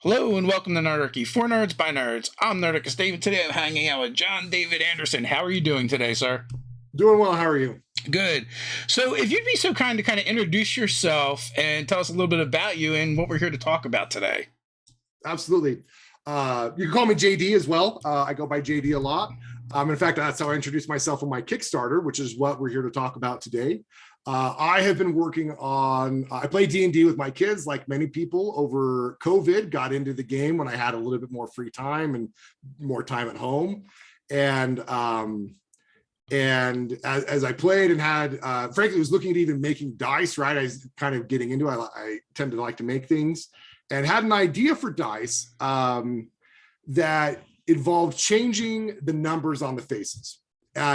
Hello and welcome to Nerdarchy, for nerds by nerds. I'm Nerdicus David. Today I'm hanging out with John David Anderson. How are you doing today, sir? Doing well. How are you? Good. So if you'd be so kind to kind of introduce yourself and tell us a little bit about you and what we're here to talk about today. Absolutely. You can call me JD as well. I go by JD a lot. In fact, that's how I introduced myself on my Kickstarter, which is what we're here to talk about today. I have been working on, I play D&D with my kids, like many people over COVID, got into the game when I had a little bit more free time and more time at home. And as I played and had, frankly, was looking at even making dice, right? I was kind of getting into it. I tend to like to make things and had an idea for dice that involved changing the numbers on the faces.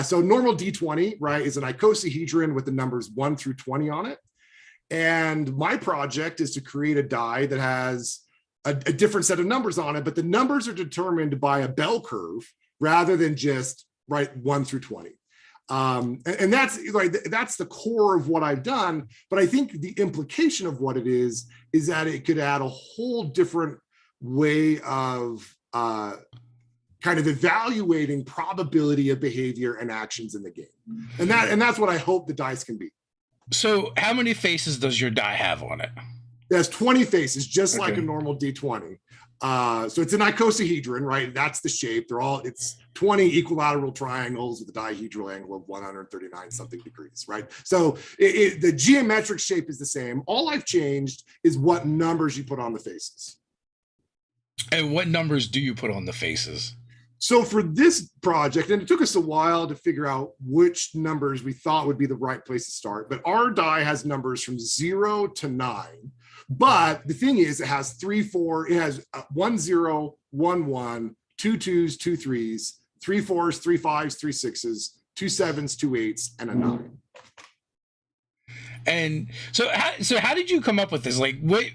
So normal D20, right, is an icosahedron with the numbers 1 through 20 on it. And my project is to create a die that has a different set of numbers on it, but the numbers are determined by a bell curve rather than just, right, 1 through 20. And that's like, that's the core of what I've done. But I think the implication of what it is that it could add a whole different way of kind of evaluating probability of behavior and actions in the game. And that's what I hope the dice can be. So how many faces does your die have on it? It has 20 faces, just like a normal D20. So it's an icosahedron, right? That's the shape. It's 20 equilateral triangles with a dihedral angle of 139 something degrees, right? So the geometric shape is the same. All I've changed is what numbers you put on the faces. And what numbers do you put on the faces? So for this project, and it took us a while to figure out which numbers we thought would be the right place to start, but our die has numbers from 0 to 9. But the thing is, it has 3, 4, it has 1, 0, 1, 1, 2 2s, 2 3s, 3 4s, 3 5s, 3 6s, 2 7s, 2 8s, and a 9. And so how did you come up with this? Like, where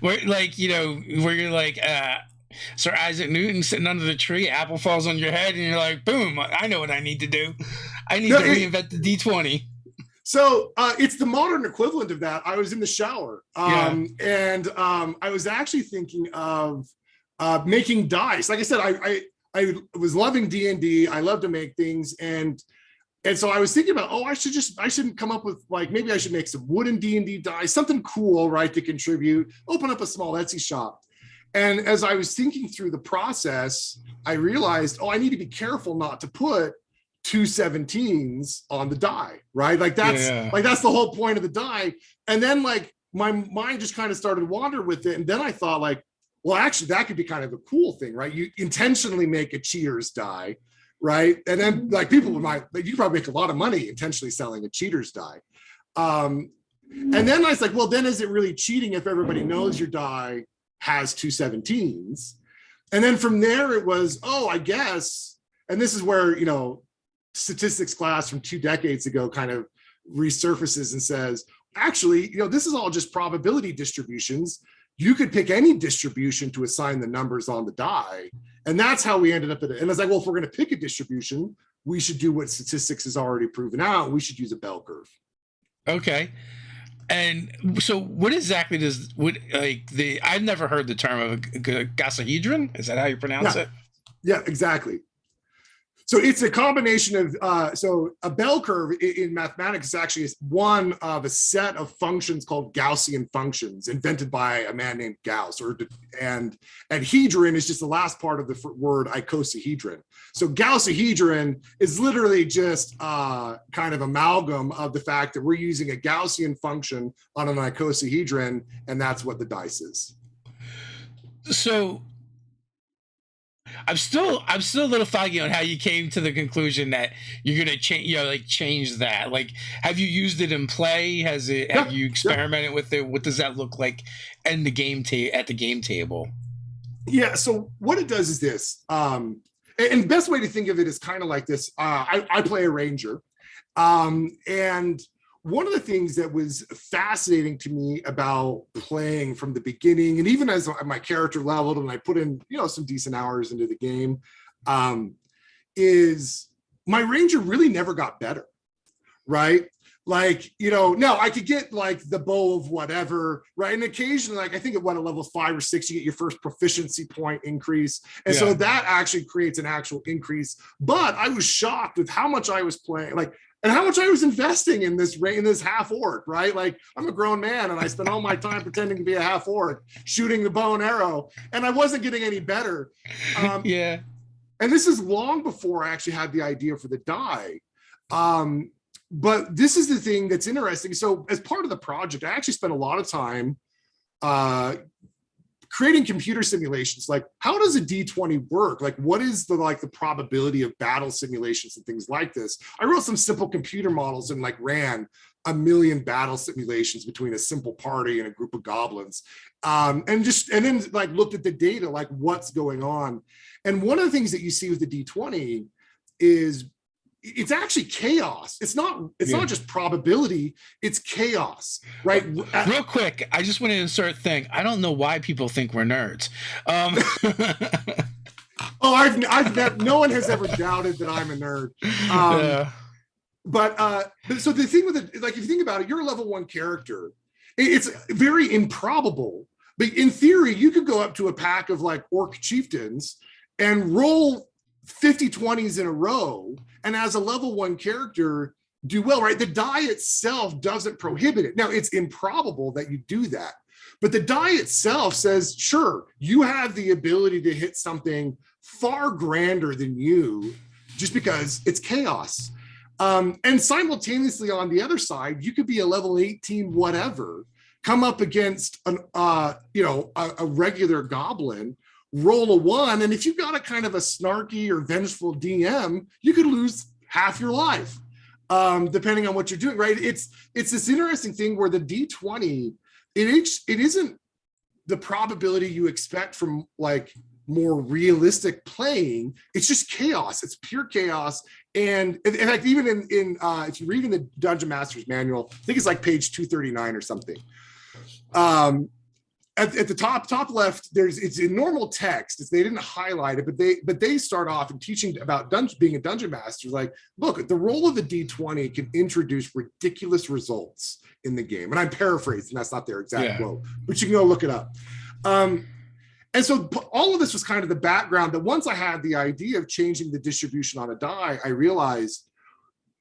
you're like, Sir Isaac Newton sitting under the tree, apple falls on your head, and you're like, boom, I know what I need to do. I need to reinvent the D20. So it's the modern equivalent of that. I was in the shower and I was actually thinking of making dice. Like I said, I was loving D&D. I love to make things. And so I was thinking about, I shouldn't come up with, like, maybe I should make some wooden D&D dice, something cool, right, to contribute, open up a small Etsy shop. And as I was thinking through the process, I realized, I need to be careful not to put 2 17s on the die, right? Like that's the whole point of the die. And then like my mind just kind of started to wander with it. And then I thought like, well, actually that could be kind of a cool thing, right? You intentionally make a cheater's die, right? And then like you could probably make a lot of money intentionally selling a cheater's die. And then I was like, well, then is it really cheating if everybody knows your die has 2 17s? And then from there it was, I guess, and this is where, statistics class from 2 decades ago kind of resurfaces and says, actually, this is all just probability distributions. You could pick any distribution to assign the numbers on the die. And that's how we ended up at it. And I was like, well, if we're going to pick a distribution, we should do what statistics has already proven out. We should use a bell curve. Okay. And so what exactly I've never heard the term of a Gausahedron. Is that how you pronounce it? Yeah, exactly. So it's a combination of, so a bell curve in mathematics is actually one of a set of functions called Gaussian functions invented by a man named Gauss, and hedron is just the last part of the word icosahedron. So Gausahedron is literally just kind of amalgam of the fact that we're using a Gaussian function on an icosahedron, and that's what the dice is. So I'm still a little foggy on how you came to the conclusion that you're gonna change that. Like, have you used it in play? Have you experimented with it? What does that look like in the game at the game table? Yeah. So what it does is this, and the best way to think of it is kind of like this. I play a ranger, and one of the things that was fascinating to me about playing from the beginning, and even as my character leveled and I put in, some decent hours into the game, is my ranger really never got better, right? Like, you know, no, I could get like the bow of whatever, right? And occasionally, like I think at what, a level 5 or 6, you get your first proficiency point increase. And so that actually creates an actual increase. But I was shocked with how much I was playing, like, and how much I was investing in this half orc, right? Like, I'm a grown man and I spent all my time pretending to be a half orc, shooting the bow and arrow, and I wasn't getting any better. Yeah. And this is long before I actually had the idea for the die. But this is the thing that's interesting. So as part of the project, I actually spent a lot of time creating computer simulations. Like, how does a D20 work? Like, what is the probability of battle simulations and things like this? I wrote some simple computer models and like ran 1 million battle simulations between a simple party and a group of goblins. And then like looked at the data, like what's going on. And one of the things that you see with the D20 is it's actually chaos. It's not just probability, it's chaos, right? Real quick, I just want to insert a thing. I don't know why people think we're nerds. I've no one has ever doubted that I'm a nerd. But so the thing with it, like if you think about it, you're a level 1 character. It's very improbable, but in theory, you could go up to a pack of like orc chieftains and roll 50 20s in a row, and as a level 1 character do well, right? The die itself doesn't prohibit it. Now, it's improbable that you do that, but the die itself says, sure, you have the ability to hit something far grander than you just because it's chaos. And simultaneously on the other side, you could be a level 18 whatever, come up against a regular goblin, roll a 1, and if you've got a kind of a snarky or vengeful DM, you could lose half your life, depending on what you're doing, right? It's this interesting thing where the D20, it isn't the probability you expect from like more realistic playing. It's just chaos. It's pure chaos. And in fact, even in if you read in the Dungeon Master's Manual, I think it's like page 239 or something. At the top left, it's in normal text. They didn't highlight it, but they start off in teaching about being a dungeon master. Like, look, the role of the D20 can introduce ridiculous results in the game. And I'm paraphrasing, that's not their exact quote, but you can go look it up. And so all of this was kind of the background that once I had the idea of changing the distribution on a die, I realized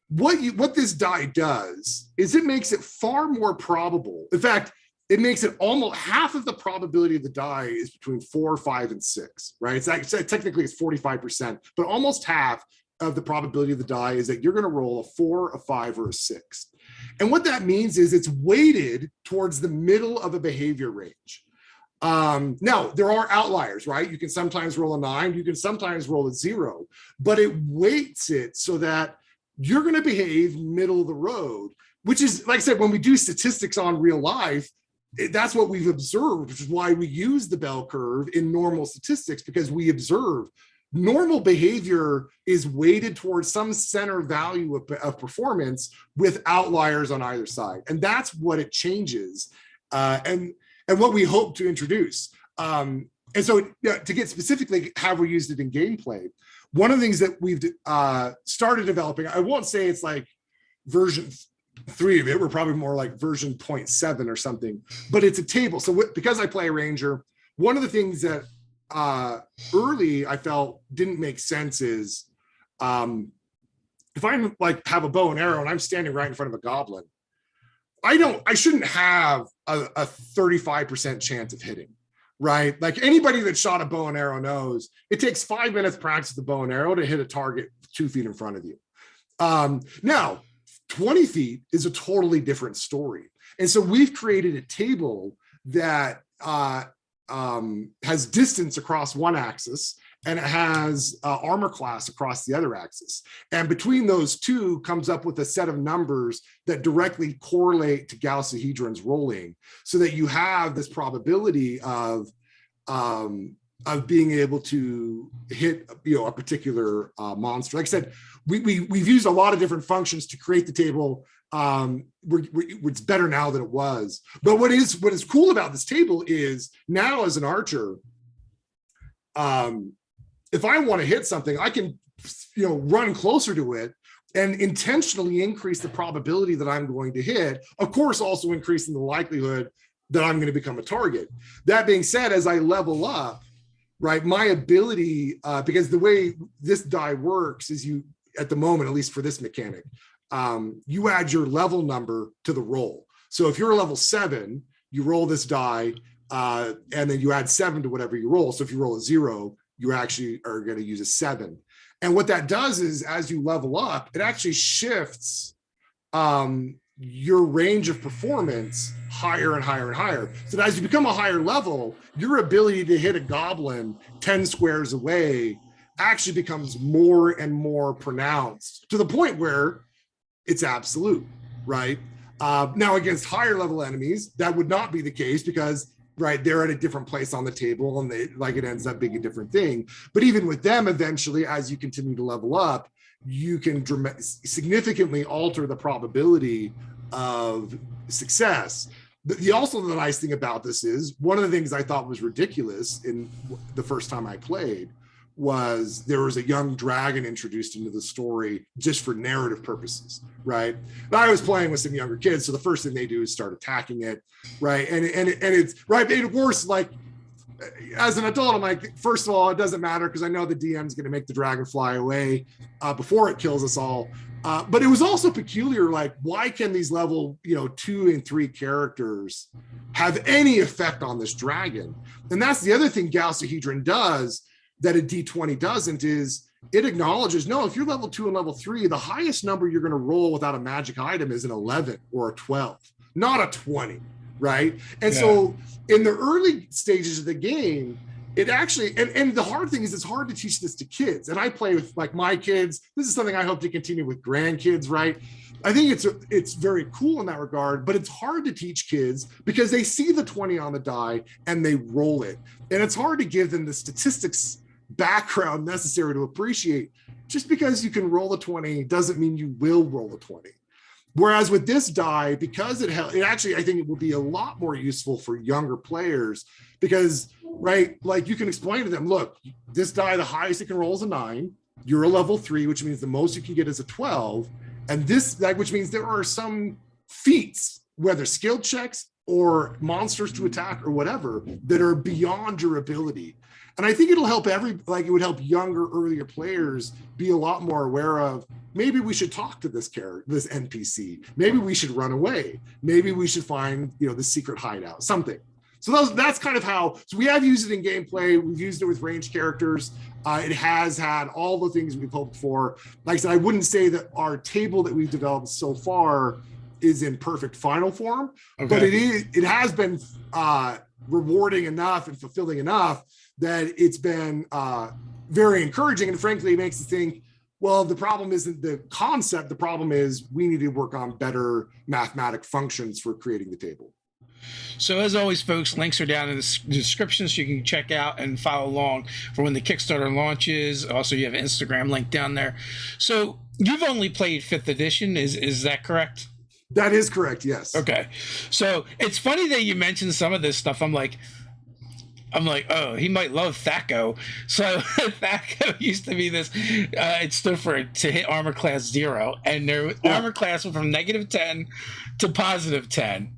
what this die does is it makes it far more probable. In fact, it makes it almost half of the probability of the die is between 4, 5, and 6, right? It's actually, technically it's 45%, but almost half of the probability of the die is that you're going to roll a 4, a 5, or a 6. And what that means is it's weighted towards the middle of a behavior range. Now, there are outliers, right? You can sometimes roll a 9, you can sometimes roll a 0, but it weights it so that you're going to behave middle of the road, which is, like I said, when we do statistics on real life, that's what we've observed, which is why we use the bell curve in normal statistics, because we observe normal behavior is weighted towards some center value of performance with outliers on either side. And that's what it changes. And what we hope to introduce. And so to get specifically how we used it in gameplay, one of the things that we've started developing, I won't say it's like version 3 of it, we're probably more like version 0.7 or something, but it's a table. So because I play a ranger, one of the things that early I felt didn't make sense is if I like have a bow and arrow and I'm standing right in front of a goblin, I shouldn't have a 35% chance of hitting, right? Like anybody that shot a bow and arrow knows it takes 5 minutes practice the bow and arrow to hit a target 2 feet in front of you. Now, 20 feet is a totally different story. And so we've created a table that has distance across one axis and it has armor class across the other axis. And between those two comes up with a set of numbers that directly correlate to Gausahedron's rolling, so that you have this probability of being able to hit a particular monster. Like I said, we've used a lot of different functions to create the table. It's better now than it was. But what is cool about this table is now as an archer, if I want to hit something, I can run closer to it and intentionally increase the probability that I'm going to hit, of course, also increasing the likelihood that I'm going to become a target. That being said, as I level up, right, my ability, because the way this die works is you, at the moment, at least for this mechanic, you add your level number to the roll. So if you're a level 7, you roll this die, and then you add 7 to whatever you roll. So if you roll a 0, you actually are going to use a 7. And what that does is, as you level up, it actually shifts your range of performance higher and higher and higher. So that as you become a higher level, your ability to hit a goblin 10 squares away actually becomes more and more pronounced, to the point where it's absolute, right? Now, against higher level enemies, that would not be the case, because right, they're at a different place on the table, and it ends up being a different thing. But even with them, eventually, as you continue to level up, you can significantly alter the probability of success. Also, the nice thing about this is, one of the things I thought was ridiculous in the first time I played was there was a young dragon introduced into the story just for narrative purposes, right? And I was playing with some younger kids, so the first thing they do is start attacking it, right? And it's right. And of course, like, as an adult, I'm like, first of all, it doesn't matter, because I know the DM is going to make the dragon fly away before it kills us all. But it was also peculiar, like, why can these level 2 and 3 characters have any effect on this dragon? And that's the other thing Gausahedron does that a D20 doesn't, is it acknowledges, no, if you're level 2 and level 3, the highest number you're going to roll without a magic item is an 11 or a 12, not a 20, right? And so in the early stages of the game, it actually, and the hard thing is, it's hard to teach this to kids. And I play with, like, my kids. This is something I hope to continue with grandkids, right? I think it's very cool in that regard, but it's hard to teach kids because they see the 20 on the die and they roll it. And it's hard to give them the statistics background necessary to appreciate, just because you can roll a 20 doesn't mean you will roll a 20. Whereas with this die, because it actually, I think it will be a lot more useful for younger players, because, right, like, you can explain to them, look, this die, the highest it can roll is a 9. You're a level 3, which means the most you can get is a 12. And this, like, which means there are some feats, whether skill checks or monsters to attack or whatever, that are beyond your ability. And I think it'll help it would help younger, earlier players be a lot more aware of, maybe we should talk to this character, this NPC. Maybe we should run away. Maybe we should find, the secret hideout, something. So that's kind of how, so we have used it in gameplay. We've used it with ranged characters. It has had all the things we've hoped for. Like I said, I wouldn't say that our table that we've developed so far is in perfect final form, but it has been rewarding enough and fulfilling enough that it's been very encouraging. And frankly, it makes us think, well, the problem isn't the concept. The problem is we need to work on better mathematic functions for creating the table. So as always, folks, links are down in the description, so you can check out and follow along for when the Kickstarter launches. Also, you have an Instagram link down there. So you've only played 5th edition, is that correct? That is correct, yes. Okay. So it's funny that you mentioned some of this stuff. I'm like, oh, he might love THAC0. So THAC0 used to be this, it stood for to hit armor class 0. And their armor class went from -10 to +10.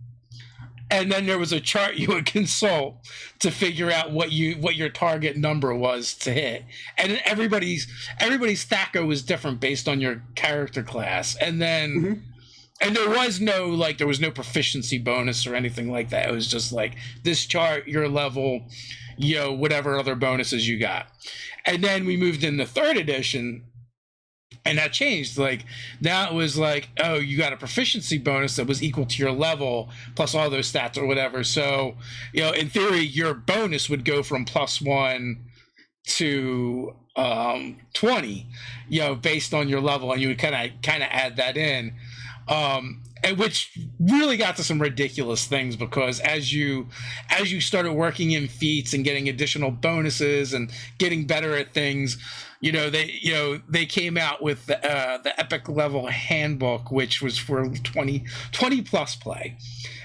And then there was a chart you would consult to figure out what your target number was to hit. And everybody's THAC0 was different based on your character class. And then and there was no proficiency bonus or anything like that. It was just like, this chart, your level, whatever other bonuses you got. And then we moved into 3rd edition, and that changed. Like, now it was like, oh, you got a proficiency bonus that was equal to your level plus all those stats or whatever. So, in theory, your bonus would go from +1 to 20, based on your level, and you would kind of add that in. And which really got to some ridiculous things, because as you started working in feats and getting additional bonuses and getting better at things, they came out with the epic level handbook, which was for 20 plus play.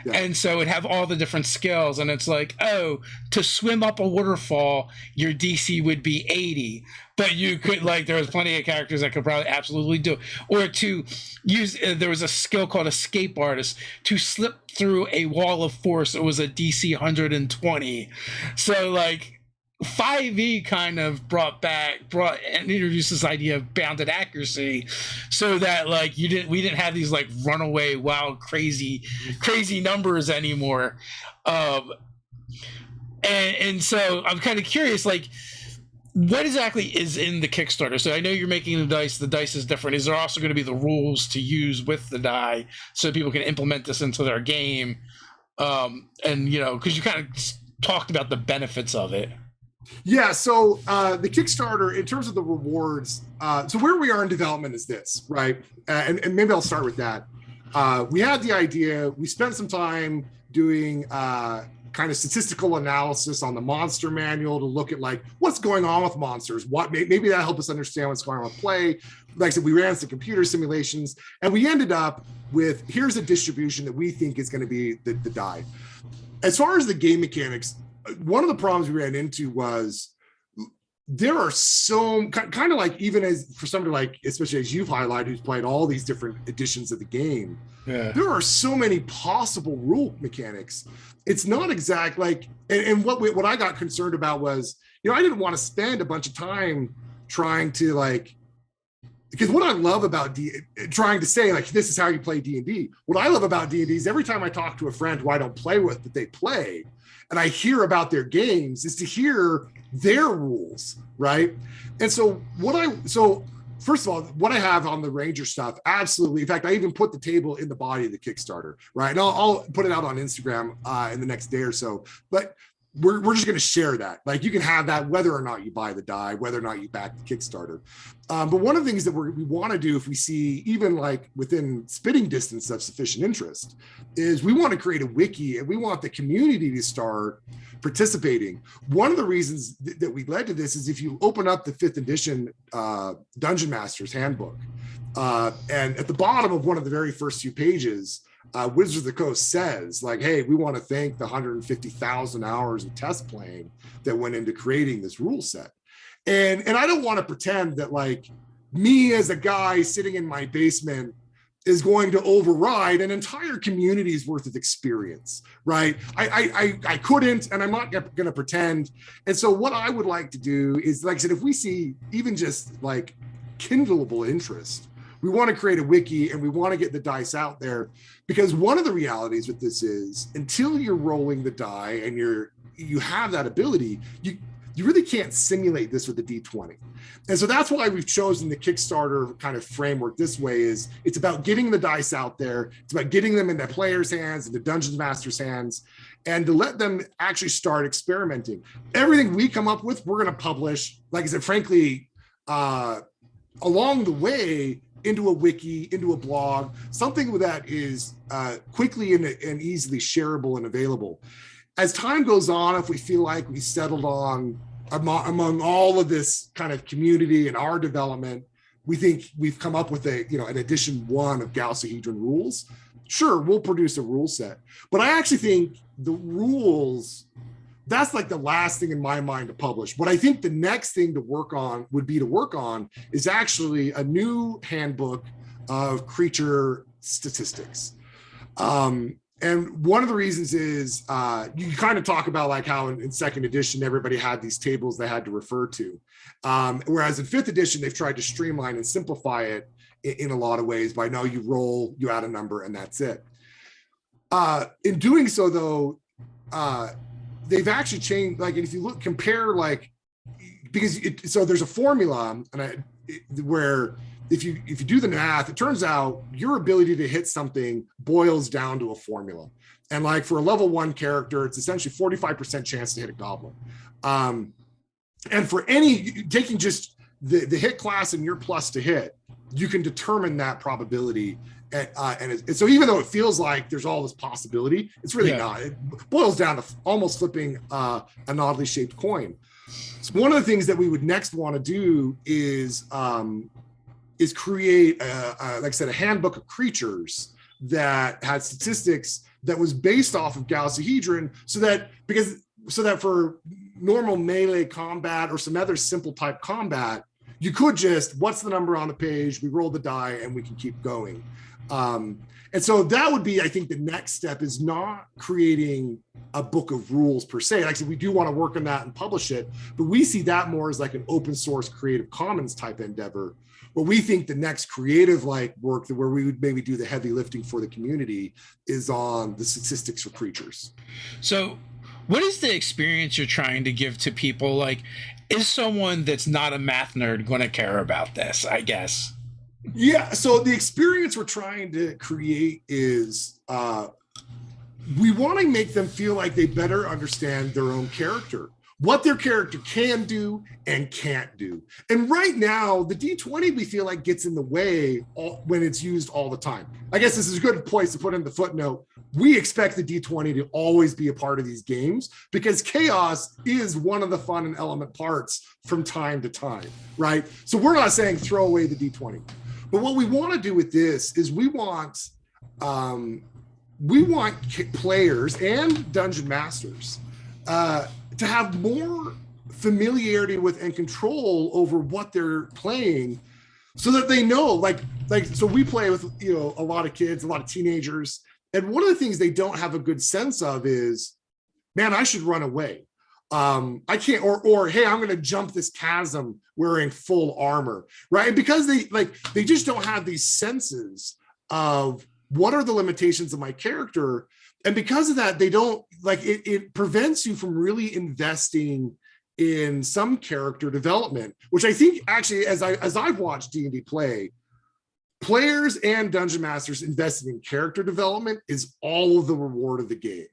Yeah. And so it'd have all the different skills, and it's like, oh, to swim up a waterfall, your DC would be 80, but you could, like, there was plenty of characters that could probably absolutely do it. Or to use, there was a skill called Escape Artist, to slip through a wall of force, it was a DC 120. So, like, 5e kind of brought and introduced this idea of bounded accuracy, so that, like, we didn't have these, like, runaway wild crazy numbers anymore. And so I'm kind of curious, like, what exactly is in the Kickstarter? So I know you're making the dice is different. Is there also going to be the rules to use with the die so people can implement this into their game? And because you kind of talked about the benefits of it. Yeah, so the Kickstarter, in terms of the rewards, so where we are in development is this, right? And maybe I'll start with that. We had the idea, we spent some time doing kind of statistical analysis on the monster manual to look at, like, what's going on with monsters. Maybe that helped us understand what's going on with play. Like I said, we ran some computer simulations, and we ended up with, here's a distribution that we think is going to be the die. As far as the game mechanics, one of the problems we ran into was there are so kind of, like, even as for somebody like, especially as you've highlighted, who's played all these different editions of the game, there are so many possible rule mechanics. It's not exact, like, and what I got concerned about was, I didn't want to spend a bunch of time trying to, like, because what I love about trying to say, like, this is how you play D&D. What I love about D&D is every time I talk to a friend who I don't play with, but they play, and I hear about their games, is to hear their rules, right? And so first of all, what I have on the Ranger stuff, absolutely. In fact, I even put the table in the body of the Kickstarter, right? And I'll put it out on Instagram in the next day or so. But we're just going to share that. Like, you can have that whether or not you buy the die, whether or not you back the Kickstarter. But one of the things that we want to do, if we see even, like, within spitting distance of sufficient interest, is we want to create a wiki, and we want the community to start participating. One of the reasons that we led to this is if you open up the 5th edition Dungeon Master's Handbook, and at the bottom of one of the very first few pages, Wizards of the Coast says, like, hey, we want to thank the 150,000 hours of test playing that went into creating this rule set. And I don't want to pretend that, like, me as a guy sitting in my basement is going to override an entire community's worth of experience, right? I couldn't, and I'm not going to pretend. And so what I would like to do is, like I said, if we see even just, like, kindleable interest, we want to create a wiki, and we want to get the dice out there, because one of the realities with this is, until you're rolling the die and you have that ability, you really can't simulate this with a D20. And so that's why we've chosen the Kickstarter kind of framework this way. Is it's about getting the dice out there. It's about getting them in the players' hands, in the Dungeons Master's hands, and to let them actually start experimenting. Everything we come up with, we're going to publish, like I said, frankly, along the way, into a wiki, into a blog, something that is quickly and easily shareable and available. As time goes on, if we feel like we settled on, among all of this kind of community and our development, we think we've come up with an edition 1 of Gausahedron rules, sure, we'll produce a rule set. But I actually think the rules, that's like the last thing in my mind to publish. What I think the next thing to work on is actually a new handbook of creature statistics. And one of the reasons is you kind of talk about, like, how in 2nd edition, everybody had these tables they had to refer to. Whereas in 5th edition, they've tried to streamline and simplify it in a lot of ways by, no, you roll, you add a number, and that's it. In doing so, though, they've actually changed, like, if you compare, like, because so there's a formula, where if you do the math, it turns out your ability to hit something boils down to a formula. And, like, for a level 1 character, it's essentially 45% chance to hit a goblin. And for taking just the hit class and your plus to hit, you can determine that probability. And so even though it feels like there's all this possibility, it's really not. It boils down to almost flipping an oddly shaped coin. So one of the things that we would next want to do is create, like I said, a handbook of creatures that had statistics that was based off of Gausahedron, so that for normal melee combat or some other simple type combat, you could just, what's the number on the page? We roll the die and we can keep going. And so that would be, I think, the next step, is not creating a book of rules per se. Like I said, we do want to work on that and publish it, but we see that more as like an open source Creative Commons type endeavor. But we think the next creative like work where we would maybe do the heavy lifting for the community is on the statistics for creatures. So what is the experience you're trying to give to people? Like, is someone that's not a math nerd going to care about this, I guess? Yeah, so the experience we're trying to create is we want to make them feel like they better understand their own character, what their character can do and can't do. And right now, the D20, we feel like, gets in the way when it's used all the time. I guess this is a good place to put in the footnote. We expect the D20 to always be a part of these games, because chaos is one of the fun and element parts from time to time, right? So we're not saying throw away the D20. But what we want to do with this is we want players and dungeon masters to have more familiarity with and control over what they're playing, so that they know, like so we play with, you know, a lot of kids, a lot of teenagers, and one of the things they don't have a good sense of is, man, I should run away. I can't, or hey, I'm going to jump this chasm wearing full armor, right? And because they just don't have these senses of what are the limitations of my character. And because of that, they don't, like, it prevents you from really investing in some character development, which I think actually, as I've watched D&D play, players and dungeon masters investing in character development is all of the reward of the game.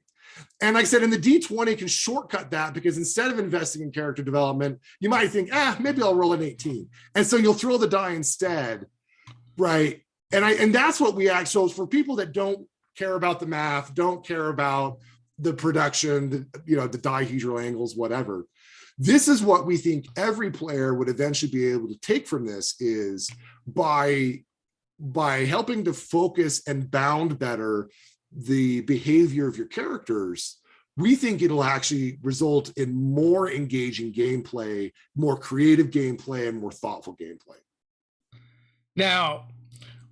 And like I said, and the D20 can shortcut that, because instead of investing in character development, you might think, maybe I'll roll an 18. And so you'll throw the die instead, right? And that's what we actually, so for people that don't care about the math, don't care about the production, the dihedral angles, whatever, this is what we think every player would eventually be able to take from this, is by helping to focus and bound better the behavior of your characters, we think it'll actually result in more engaging gameplay, more creative gameplay, and more thoughtful gameplay. Now,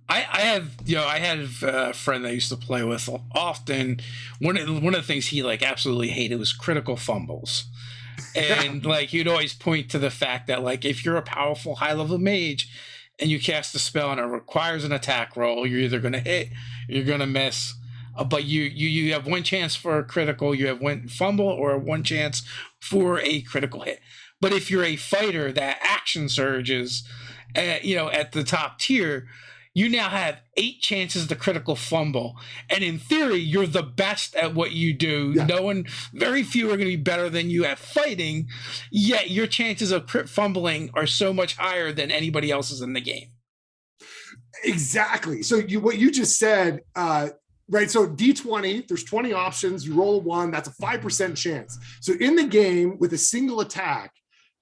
I had a friend that I used to play with often. One of the things he like absolutely hated was critical fumbles. And like, he'd always point to the fact that, like, if you're a powerful high level mage and you cast a spell and it requires an attack roll, you're either going to hit, you're going to miss. But you have one chance for a critical, you have one fumble, or one chance for a critical hit. But if you're a fighter that action surges, at the top tier, you now have 8 chances to critical fumble. And in theory, you're the best at what you do. Yeah. Very few are going to be better than you at fighting, yet your chances of crit fumbling are so much higher than anybody else's in the game. Exactly. So what you just said, right, so D20, there's 20 options, you roll a 1, that's a 5% chance. So in the game, with a single attack,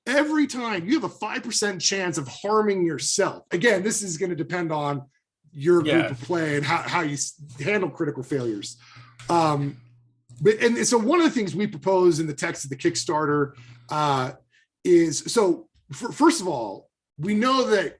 every time you have a 5% chance of harming yourself. Again, this is going to depend on your group of play and how you handle critical failures. So one of the things we propose in the text of the Kickstarter is, first of all, we know that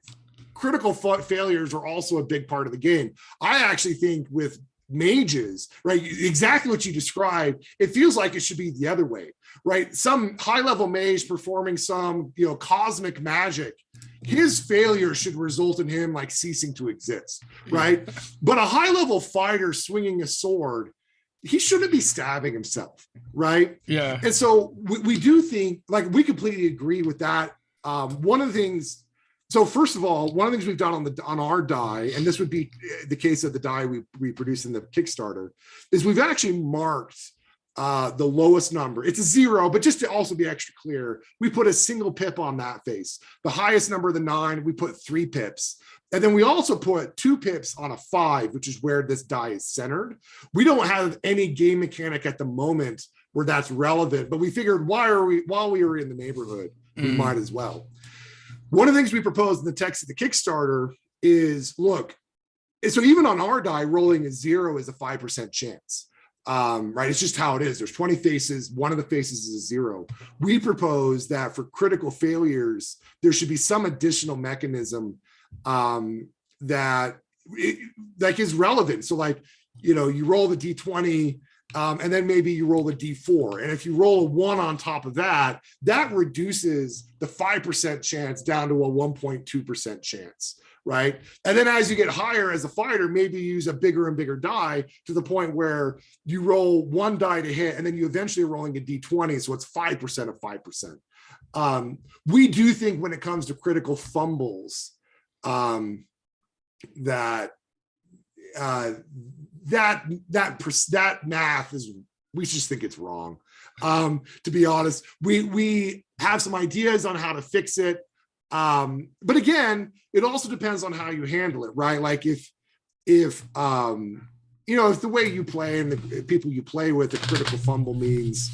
critical failures are also a big part of the game. I actually think with mages, right, exactly what you described, it feels like it should be the other way, right? Some high-level mage performing some, cosmic magic, his failure should result in him like ceasing to exist, right? But a high-level fighter swinging a sword, he shouldn't be stabbing himself, right? Yeah. And so we do think, like, we completely agree with that. One of the things, so first of all, one of the things we've done on our die, and this would be the case of the die we produced in the Kickstarter, is we've actually marked the lowest number. It's a 0, but just to also be extra clear, we put a single pip on that face. The highest number of the 9, we put 3 pips. And then we also put 2 pips on a 5, which is where this die is centered. We don't have any game mechanic at the moment where that's relevant. But we figured while we were in the neighborhood, we might as well. One of the things we proposed in the text of the Kickstarter is, look, so even on our die, rolling a 0 is a 5% chance. Right? It's just how it is. There's 20 faces. One of the faces is a 0. We propose that for critical failures, there should be some additional mechanism that is relevant. So like, you roll the D20 and then maybe you roll the D4. And if you roll a 1 on top of that, that reduces the 5% chance down to a 1.2% chance. Right. And then as you get higher as a fighter, maybe you use a bigger and bigger die to the point where you roll 1 die to hit, and then you eventually rolling a D20. So it's 5% of 5%. We do think when it comes to critical fumbles, that math is, we just think it's wrong. To be honest, we have some ideas on how to fix it. But again, it also depends on how you handle it, right? Like if the way you play and the people you play with, the critical fumble means,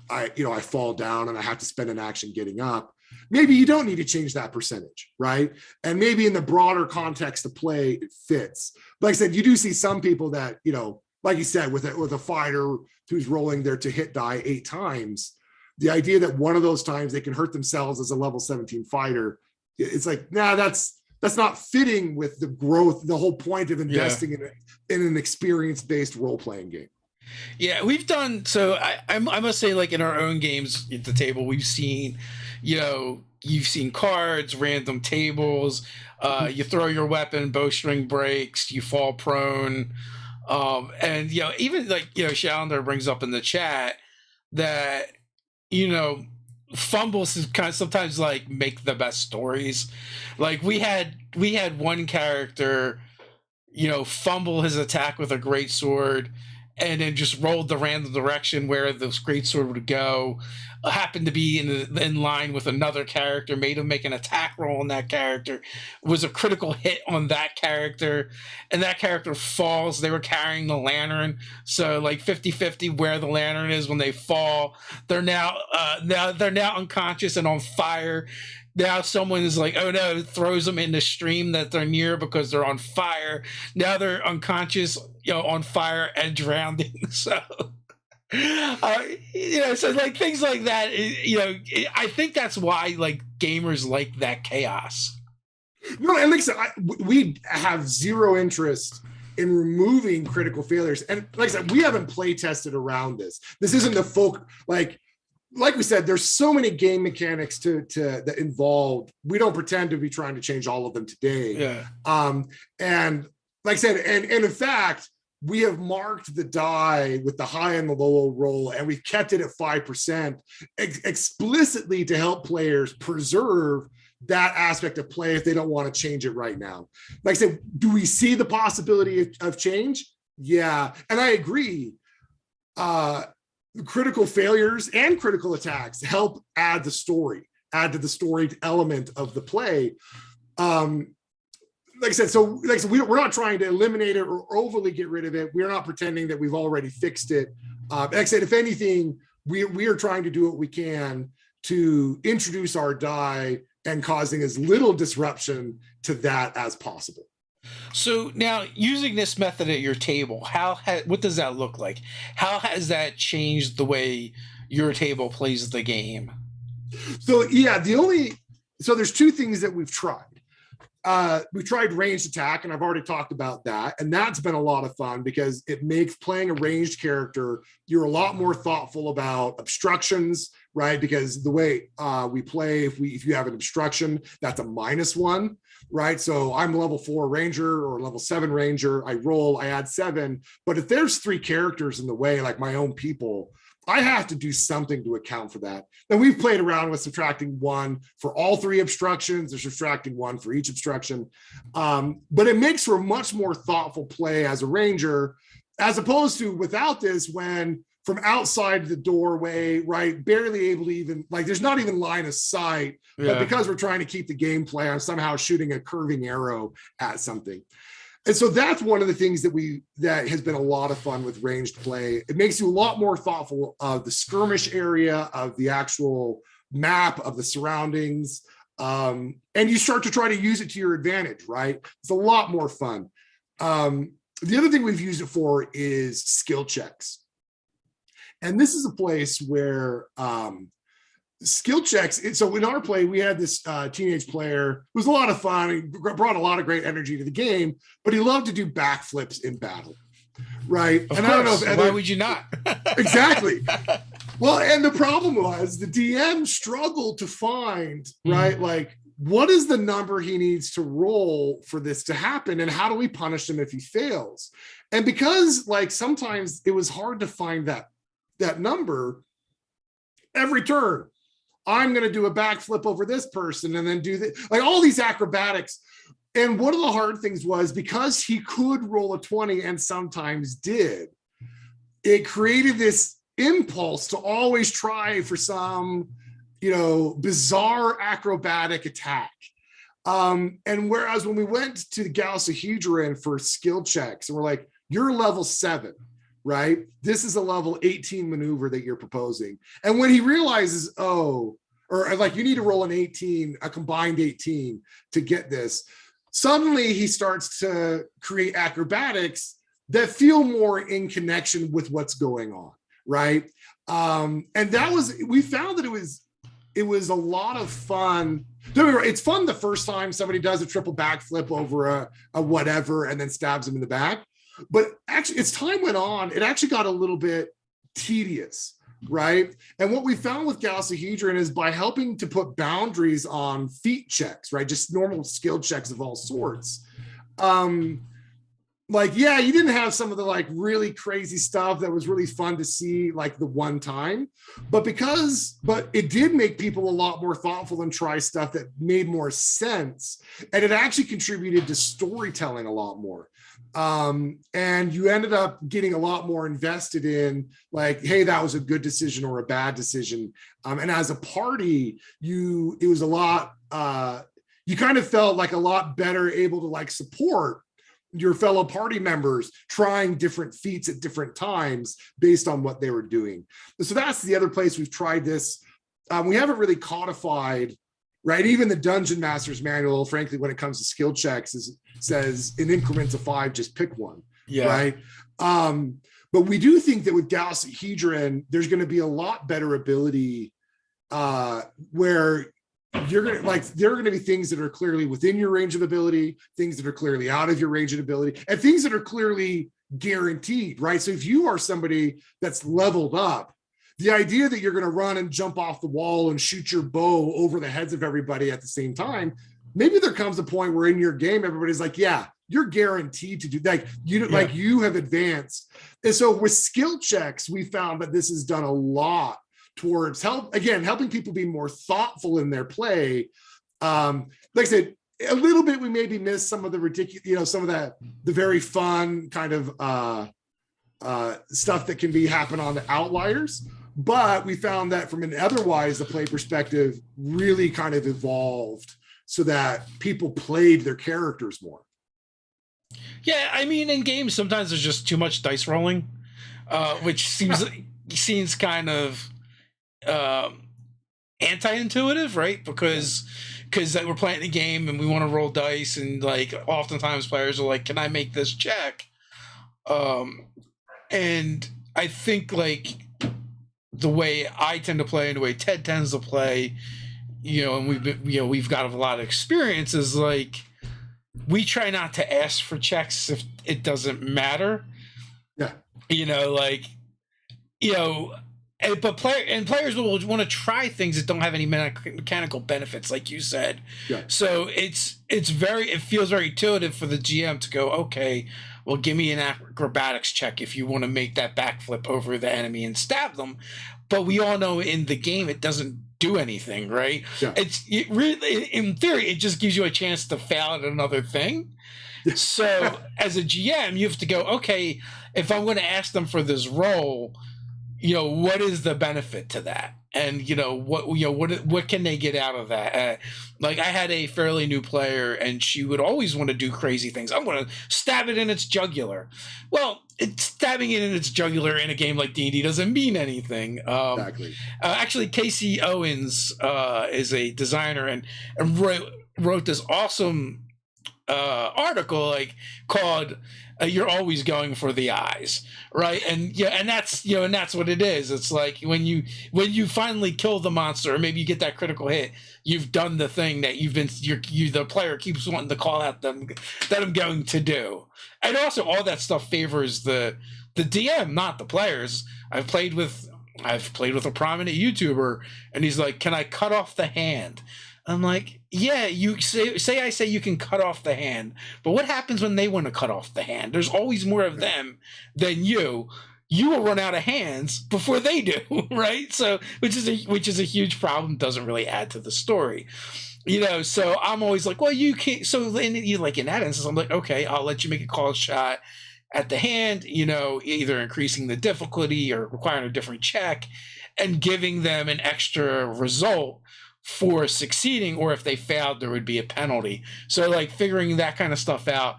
I fall down and I have to spend an action getting up. Maybe you don't need to change that percentage, right? And maybe in the broader context of play, it fits. But like I said, you do see some people that, like you said, with a fighter who's rolling their to hit die 8 times, the idea that one of those times they can hurt themselves as a level 17 fighter, it's like, nah, that's not fitting with the growth, the whole point of investing in an experience-based role-playing game. Yeah, we've done, so I must say, like in our own games at the table, we've seen, you've seen cards, random tables, you throw your weapon, bowstring breaks, you fall prone, and, even like, Shalander brings up in the chat that, fumbles is kind of sometimes like make the best stories. Like we had one character, fumble his attack with a greatsword and then just rolled the random direction where the greatsword would go. Happened to be in line with another character, made him make an attack roll on that character, was a critical hit on that character, and that character falls. They were carrying the lantern, so like 50-50 where the lantern is when they fall. They're now unconscious and on fire. Now someone is like, oh no, throws them in the stream that they're near because they're on fire. Now they're unconscious, on fire and drowning. So so like things like that, I think that's why like gamers like that chaos. No, and like I said, we have zero interest in removing critical failures. And like I said, we haven't play tested around this. This isn't the folk, like we said, there's so many game mechanics to that involved. We don't pretend to be trying to change all of them today. Yeah. And like I said, and in fact, we have marked the die with the high and the low roll, and we've kept it at 5% explicitly to help players preserve that aspect of play if they don't want to change it right now. Like I said, do we see the possibility of change? Yeah. And I agree. Critical failures and critical attacks help add to the story element of the play. Like I said, we're not trying to eliminate it or overly get rid of it. We're not pretending that we've already fixed it. Like I said, if anything, we are trying to do what we can to introduce our die and causing as little disruption to that as possible. So now, using this method at your table, what does that look like? How has that changed the way your table plays the game? So yeah, there's 2 things that we've tried. We tried ranged attack, and I've already talked about that. And that's been a lot of fun because it makes playing a ranged character, you're a lot more thoughtful about obstructions, right? Because the way we play, if you have an obstruction, that's a -1, right? So I'm level 4 ranger or level 7 ranger. I roll, I add 7. But if there's 3 characters in the way, like my own people, I have to do something to account for that. Then we've played around with subtracting 1 for all 3 obstructions, or subtracting 1 for each obstruction. But it makes for a much more thoughtful play as a ranger, as opposed to without this, when from outside the doorway, right, barely able to even, like, there's not even line of sight, but because we're trying to keep the gameplay, I'm somehow shooting a curving arrow at something. And so that's one of the things that has been a lot of fun with ranged play. It makes you a lot more thoughtful of the skirmish area, of the actual map, of the surroundings, and you start to try to use it to your advantage, right? It's a lot more fun. The other thing we've used it for is skill checks. And this is a place where skill checks. So in our play, we had this teenage player. It was a lot of fun. He brought a lot of great energy to the game, but he loved to do backflips in battle, right? Of course. I don't know if why would you not? Exactly. Well, and the problem was the DM struggled to find, right? Like, what is the number he needs to roll for this to happen? And how do we punish him if he fails? And because like sometimes it was hard to find that number, every turn, I'm going to do a backflip over this person and then do this, like all these acrobatics. And one of the hard things was because he could roll a 20 and sometimes did, it created this impulse to always try for some, bizarre acrobatic attack. And whereas when we went to the Gausahedron for skill checks, and we're like, you're level 7, right? This is a level 18 maneuver that you're proposing. And when he realizes, or like you need to roll an 18, a combined 18 to get this, suddenly he starts to create acrobatics that feel more in connection with what's going on, right? And we found that it was a lot of fun. It's fun the first time somebody does a triple backflip over a whatever and then stabs him in the back. But actually, as time went on, it actually got a little bit tedious, right? And what we found with Gausahedron is by helping to put boundaries on feat checks, right? Just normal skill checks of all sorts. You didn't have some of the like really crazy stuff that was really fun to see like the one time, but it did make people a lot more thoughtful and try stuff that made more sense. And it actually contributed to storytelling a lot more. And you ended up getting a lot more invested in like, hey, that was a good decision or a bad decision. And as a party, it was a lot, you kind of felt like a lot better able to like support your fellow party members trying different feats at different times based on what they were doing. So that's the other place we've tried this. We haven't really codified, right? Even the Dungeon Master's Manual, frankly, when it comes to skill checks, says in increments of 5, just pick one, right? But we do think that with Gausahedron, there's going to be a lot better ability where there are going to be things that are clearly within your range of ability, things that are clearly out of your range of ability, and things that are clearly guaranteed, right? So if you are somebody that's leveled up, the idea that you're going to run and jump off the wall and shoot your bow over the heads of everybody at the same time, maybe there comes a point where in your game, everybody's like, yeah, you're guaranteed to do like you have advanced. And so with skill checks, we found that this has done a lot towards helping people be more thoughtful in their play. Like I said, a little bit, we maybe missed some of the ridiculous, some of the very fun kind of stuff that can happen on the outliers. But we found that from the play perspective really kind of evolved so that people played their characters more. Yeah, I mean, in games, sometimes there's just too much dice rolling, which seems kind of anti-intuitive, right? Because we're playing the game and we want to roll dice, and like oftentimes players are like, can I make this check? And I think like the way I tend to play and the way Ted tends to play, and we've got a lot of experience, is like we try not to ask for checks if it doesn't matter. Yeah. But players will want to try things that don't have any mechanical benefits, like you said. Yeah. So it feels very intuitive for the GM to go, okay, well, give me an acrobatics check if you want to make that backflip over the enemy and stab them. But we all know in the game it doesn't do anything, right? Yeah. It really, in theory, it just gives you a chance to fail at another thing. So as a GM, you have to go, okay, if I'm going to ask them for this roll, what is the benefit to that? And what can they get out of that? Like I had a fairly new player, and she would always want to do crazy things. I'm going to stab it in its jugular. Well, stabbing it in its jugular in a game like D&D doesn't mean anything. Exactly. Actually, Casey Owens is a designer and wrote this awesome article called "You're Always Going for the Eyes," right? And and that's what it is. It's like when you finally kill the monster, or maybe you get that critical hit, you've done the thing that the player keeps wanting to call out that I'm going to do. And also, all that stuff favors the DM, not the players. I've played with a prominent YouTuber, and he's like, "Can I cut off the hand?" I'm like, yeah, you say I say you can cut off the hand, but what happens when they want to cut off the hand? There's always more of them than you. You will run out of hands before they do, right? So, which is a huge problem. Doesn't really add to the story, So I'm always like, well, you can't. So in that instance, I'm like, okay, I'll let you make a call shot at the hand. Either increasing the difficulty or requiring a different check, and giving them an extra result for succeeding, or if they failed, there would be a penalty. So figuring that kind of stuff out.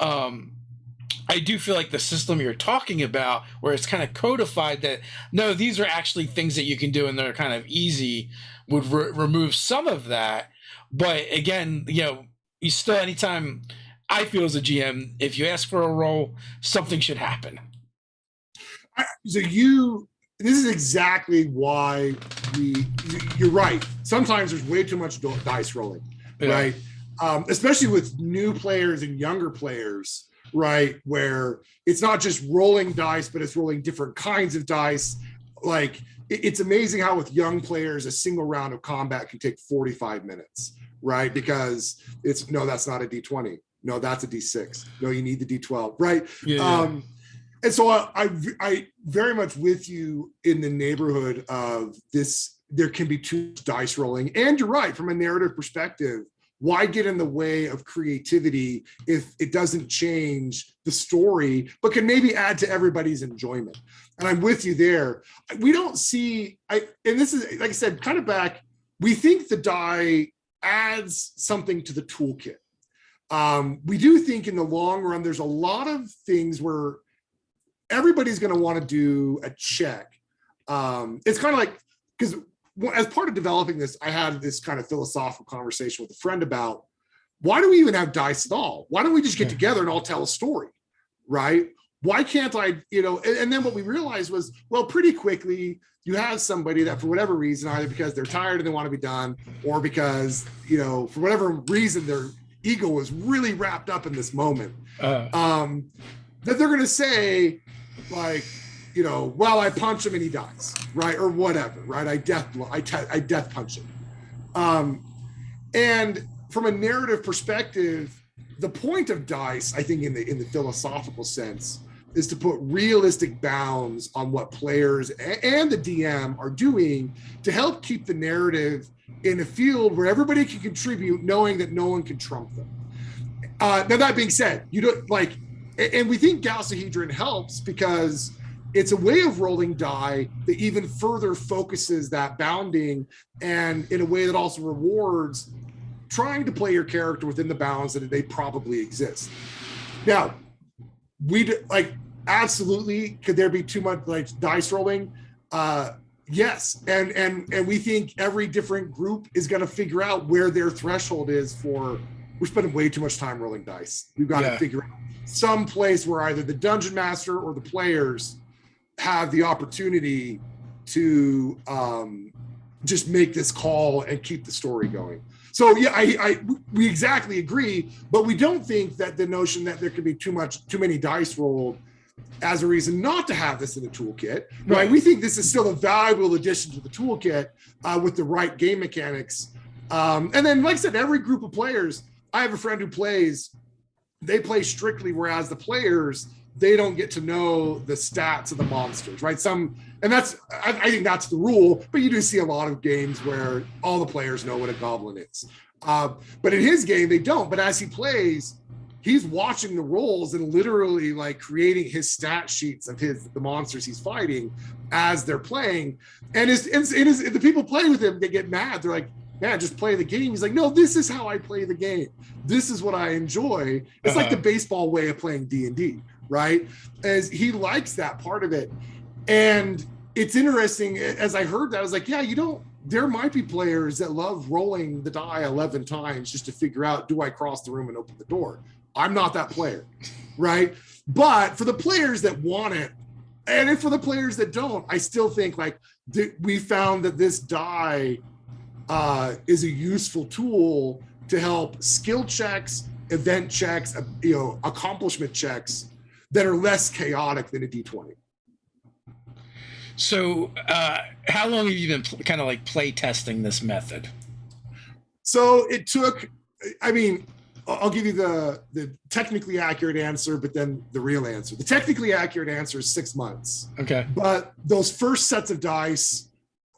I do feel like the system you're talking about, where it's kind of codified that, no, these are actually things that you can do and they're kind of easy, would remove some of that. But again, you still, anytime I feel as a GM, if you ask for a roll, something should happen. This is exactly why you're right. Sometimes there's way too much dice rolling, right? Especially with new players and younger players, right? Where it's not just rolling dice, but it's rolling different kinds of dice. It's amazing how with young players, a single round of combat can take 45 minutes, right? Because that's not a D20. No, that's a D6. No, you need the D12, right? Yeah. And so I very much with you in the neighborhood of this. There can be too much dice rolling, and you're right, from a narrative perspective, why get in the way of creativity if it doesn't change the story, but can maybe add to everybody's enjoyment? And I'm with you there. We don't see, and this is, like I said, kind of back, we think the die adds something to the toolkit. We do think in the long run, there's a lot of things where everybody's going to want to do a check. It's kind of like, because as part of developing this, I had this kind of philosophical conversation with a friend about, why do we even have dice at all? Why don't we just get together and all tell a story, right? Why can't I, and then what we realized was, well, pretty quickly, you have somebody that for whatever reason, either because they're tired and they want to be done, or because, for whatever reason, their ego was really wrapped up in this moment, that they're going to say, well, I punch him and he dies, right? Or whatever, right? I death punch him. And from a narrative perspective, the point of dice, I think in the philosophical sense, is to put realistic bounds on what players and the DM are doing to help keep the narrative in a field where everybody can contribute, knowing that no one can trump them. Now, that being said, and we think Gausahedron helps because it's a way of rolling die that even further focuses that bounding, and in a way that also rewards trying to play your character within the bounds that they probably exist. Now, absolutely, could there be too much dice rolling? Yes, and we think every different group is going to figure out where their threshold is for, we're spending way too much time rolling dice. We've got to figure out some place where either the dungeon master or the players have the opportunity to just make this call and keep the story going. So we exactly agree, but we don't think that the notion that there could be too many dice rolled as a reason not to have this in the toolkit, right? We think this is still a valuable addition to the toolkit with the right game mechanics. And then, like I said, every group of players, I have a friend who they play strictly, whereas the players, they don't get to know the stats of the monsters, right? I think that's the rule, but you do see a lot of games where all the players know what a goblin is. But in his game, they don't. But as he plays, he's watching the rolls and literally like creating his stat sheets of the monsters he's fighting as they're playing. And the people playing with him, they get mad. They're like, man, just play the game. He's like, no, this is how I play the game. This is what I enjoy. It's like the baseball way of playing D&D, right? As he likes that part of it. And it's interesting, as I heard that, I was like, yeah, there might be players that love rolling the die 11 times just to figure out, do I cross the room and open the door? I'm not that player, right? But for the players that want it, and for the players that don't, I still think like we found that this die is a useful tool to help skill checks, event checks, accomplishment checks that are less chaotic than a D20. So how long have you been kind of like play testing this method? So it took, I mean, I'll give you the technically accurate answer, but then the real answer. The technically accurate answer is 6 months. Okay. But those first sets of dice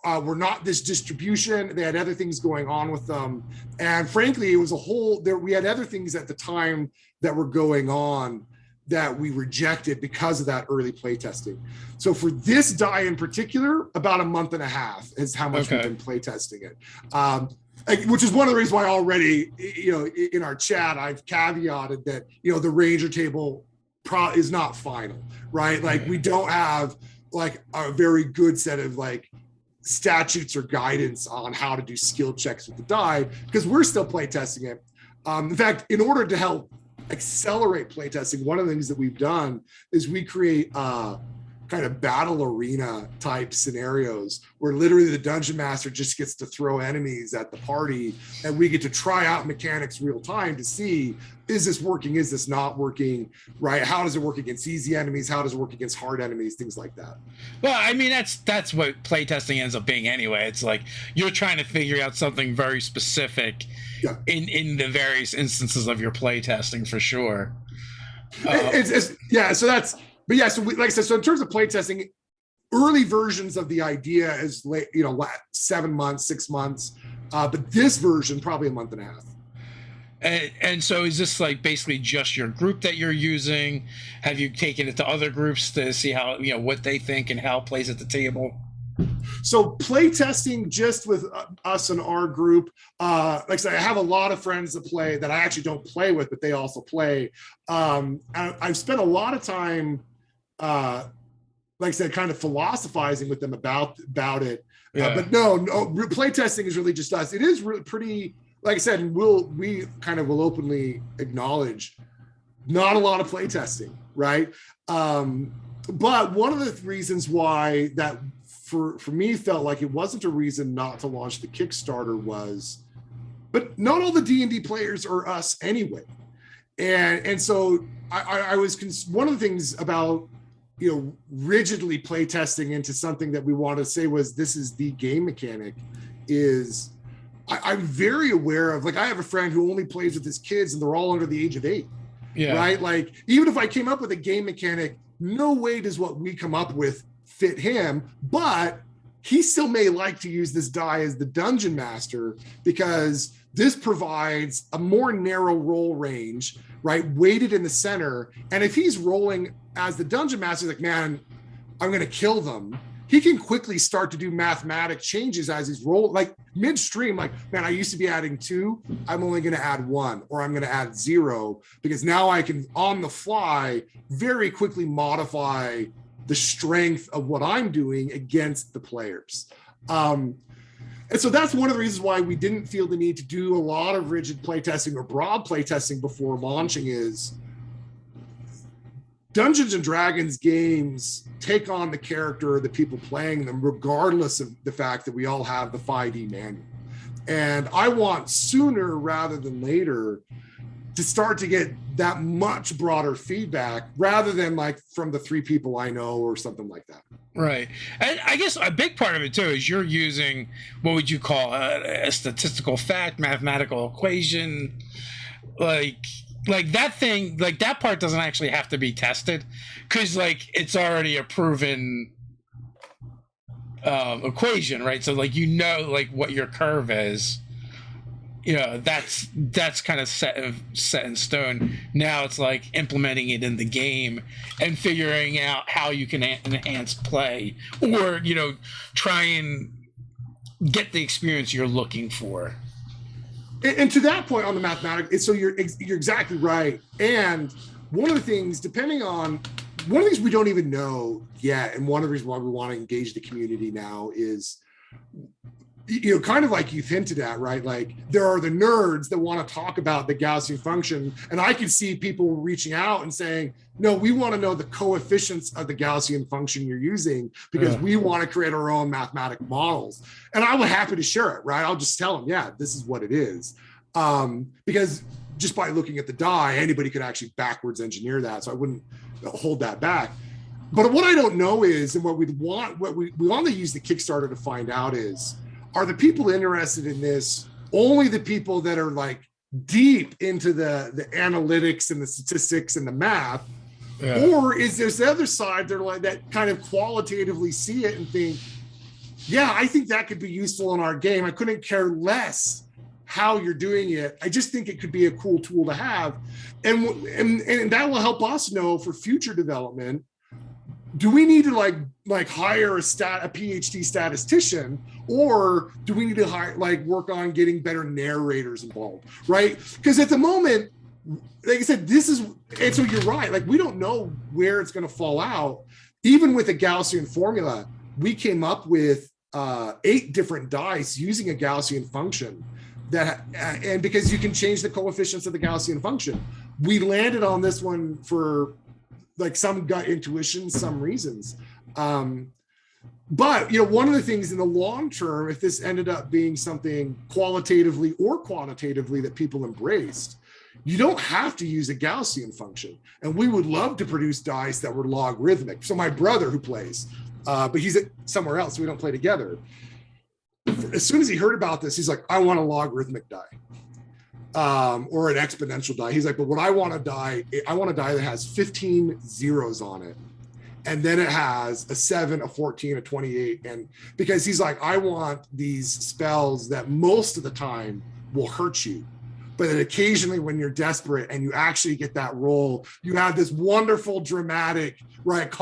were not this distribution. They had other things going on with them. And frankly, it was we had other things at the time that were going on that we rejected because of that early playtesting. So for this die in particular, about a month and a half is how much we've been playtesting it. Which is one of the reasons why already, in our chat, I've caveated that, the Ranger table is not final, right? Like we don't have like a very good set of like statutes or guidance on how to do skill checks with the die because we're still playtesting it. In fact, in order to help accelerate playtesting, one of the things that we've done is we create kind of battle arena type scenarios where literally the dungeon master just gets to throw enemies at the party and we get to try out mechanics real time to see, is this working, is this not working, right? How does it work against easy enemies, how does it work against hard enemies, things like that. Well, I mean, that's what playtesting ends up being anyway. It's like you're trying to figure out something very specific in the various instances of your playtesting, for sure. So like I said, so in terms of playtesting, early versions of the idea is 7 months, 6 months, but this version probably a month and a half. And so is this like basically just your group that you're using? Have you taken it to other groups to see how, what they think and how it plays at the table? So playtesting just with us and our group, like I said, I have a lot of friends that play that I actually don't play with, but they also play. I've spent a lot of time, like I said, kind of philosophizing with them about it. But no, playtesting is really just us. It is really pretty, like I said, we kind of will openly acknowledge not a lot of playtesting, right? But one of the reasons why that for me felt like it wasn't a reason not to launch the Kickstarter was, but not all the D&D players are us anyway. And so I was, one of the things about, rigidly playtesting into something that we want to say was, this is the game mechanic, is I'm very aware of, like, I have a friend who only plays with his kids and they're all under the age of 8. Yeah. Right. Like, even if I came up with a game mechanic, no way does what we come up with fit him, but he still may like to use this die as the dungeon master because this provides a more narrow roll range, right? Weighted in the center. And if he's rolling as the dungeon master, like, man, I'm going to kill them, he can quickly start to do mathematic changes as he's rolling, like midstream, like, man, I used to be adding 2, I'm only going to add 1, or I'm going to add 0, because now I can, on the fly, very quickly modify the strength of what I'm doing against the players. And so that's one of the reasons why we didn't feel the need to do a lot of rigid playtesting or broad playtesting before launching is Dungeons and Dragons games take on the character of the people playing them, regardless of the fact that we all have the 5e manual. And I want sooner rather than later to start to get that much broader feedback rather than like from the 3 people I know or something like that. Right. And I guess a big part of it too is you're using, what would you call a statistical fact, mathematical equation, like that thing, like that part doesn't actually have to be tested because like it's already a proven equation, right? So like, like what your curve is, that's kind of set in stone. Now it's like implementing it in the game and figuring out how you can enhance play, or try and get the experience you're looking for. And to that point on the mathematics, so you're exactly right. And one of the things we don't even know yet, and one of the reasons why we want to engage the community now is, kind of like you've hinted at, right? Like there are the nerds that want to talk about the Gaussian function, and I could see people reaching out and saying, no, we want to know the coefficients of the Gaussian function you're using because we want to create our own mathematic models. And I would happy to share it, right? I'll just tell them, yeah, this is what it is. Because just by looking at the die, anybody could actually backwards engineer that. So I wouldn't hold that back. But what I don't know is, and what we want to use the Kickstarter to find out is, are the people interested in this only the people that are like deep into the analytics and the statistics and the math? Yeah. Or is there the other side, they're like that kind of qualitatively see it and think, yeah, I think that could be useful in our game. I couldn't care less how you're doing it. I just think it could be a cool tool to have. And that will help us know for future development, do we need to like hire a PhD statistician, or do we need to work on getting better narrators involved, right? Because at the moment, like I said, and so you're right, like we don't know where it's going to fall out. Even with a Gaussian formula, we came up with 8 different dice using a Gaussian function and because you can change the coefficients of the Gaussian function. We landed on this one for like some gut intuition, some reasons. But one of the things in the long term, if this ended up being something qualitatively or quantitatively that people embraced, you don't have to use a Gaussian function. And we would love to produce dice that were logarithmic. So my brother who plays, but he's somewhere else, so we don't play together. As soon as he heard about this, he's like, I want a logarithmic die. Or an exponential die. He's like, but what I want a die that has 15 zeros on it. And then it has a 7, a 14, a 28. And because he's like, I want these spells that most of the time will hurt you. But then occasionally when you're desperate and you actually get that roll, you have this wonderful dramatic, right,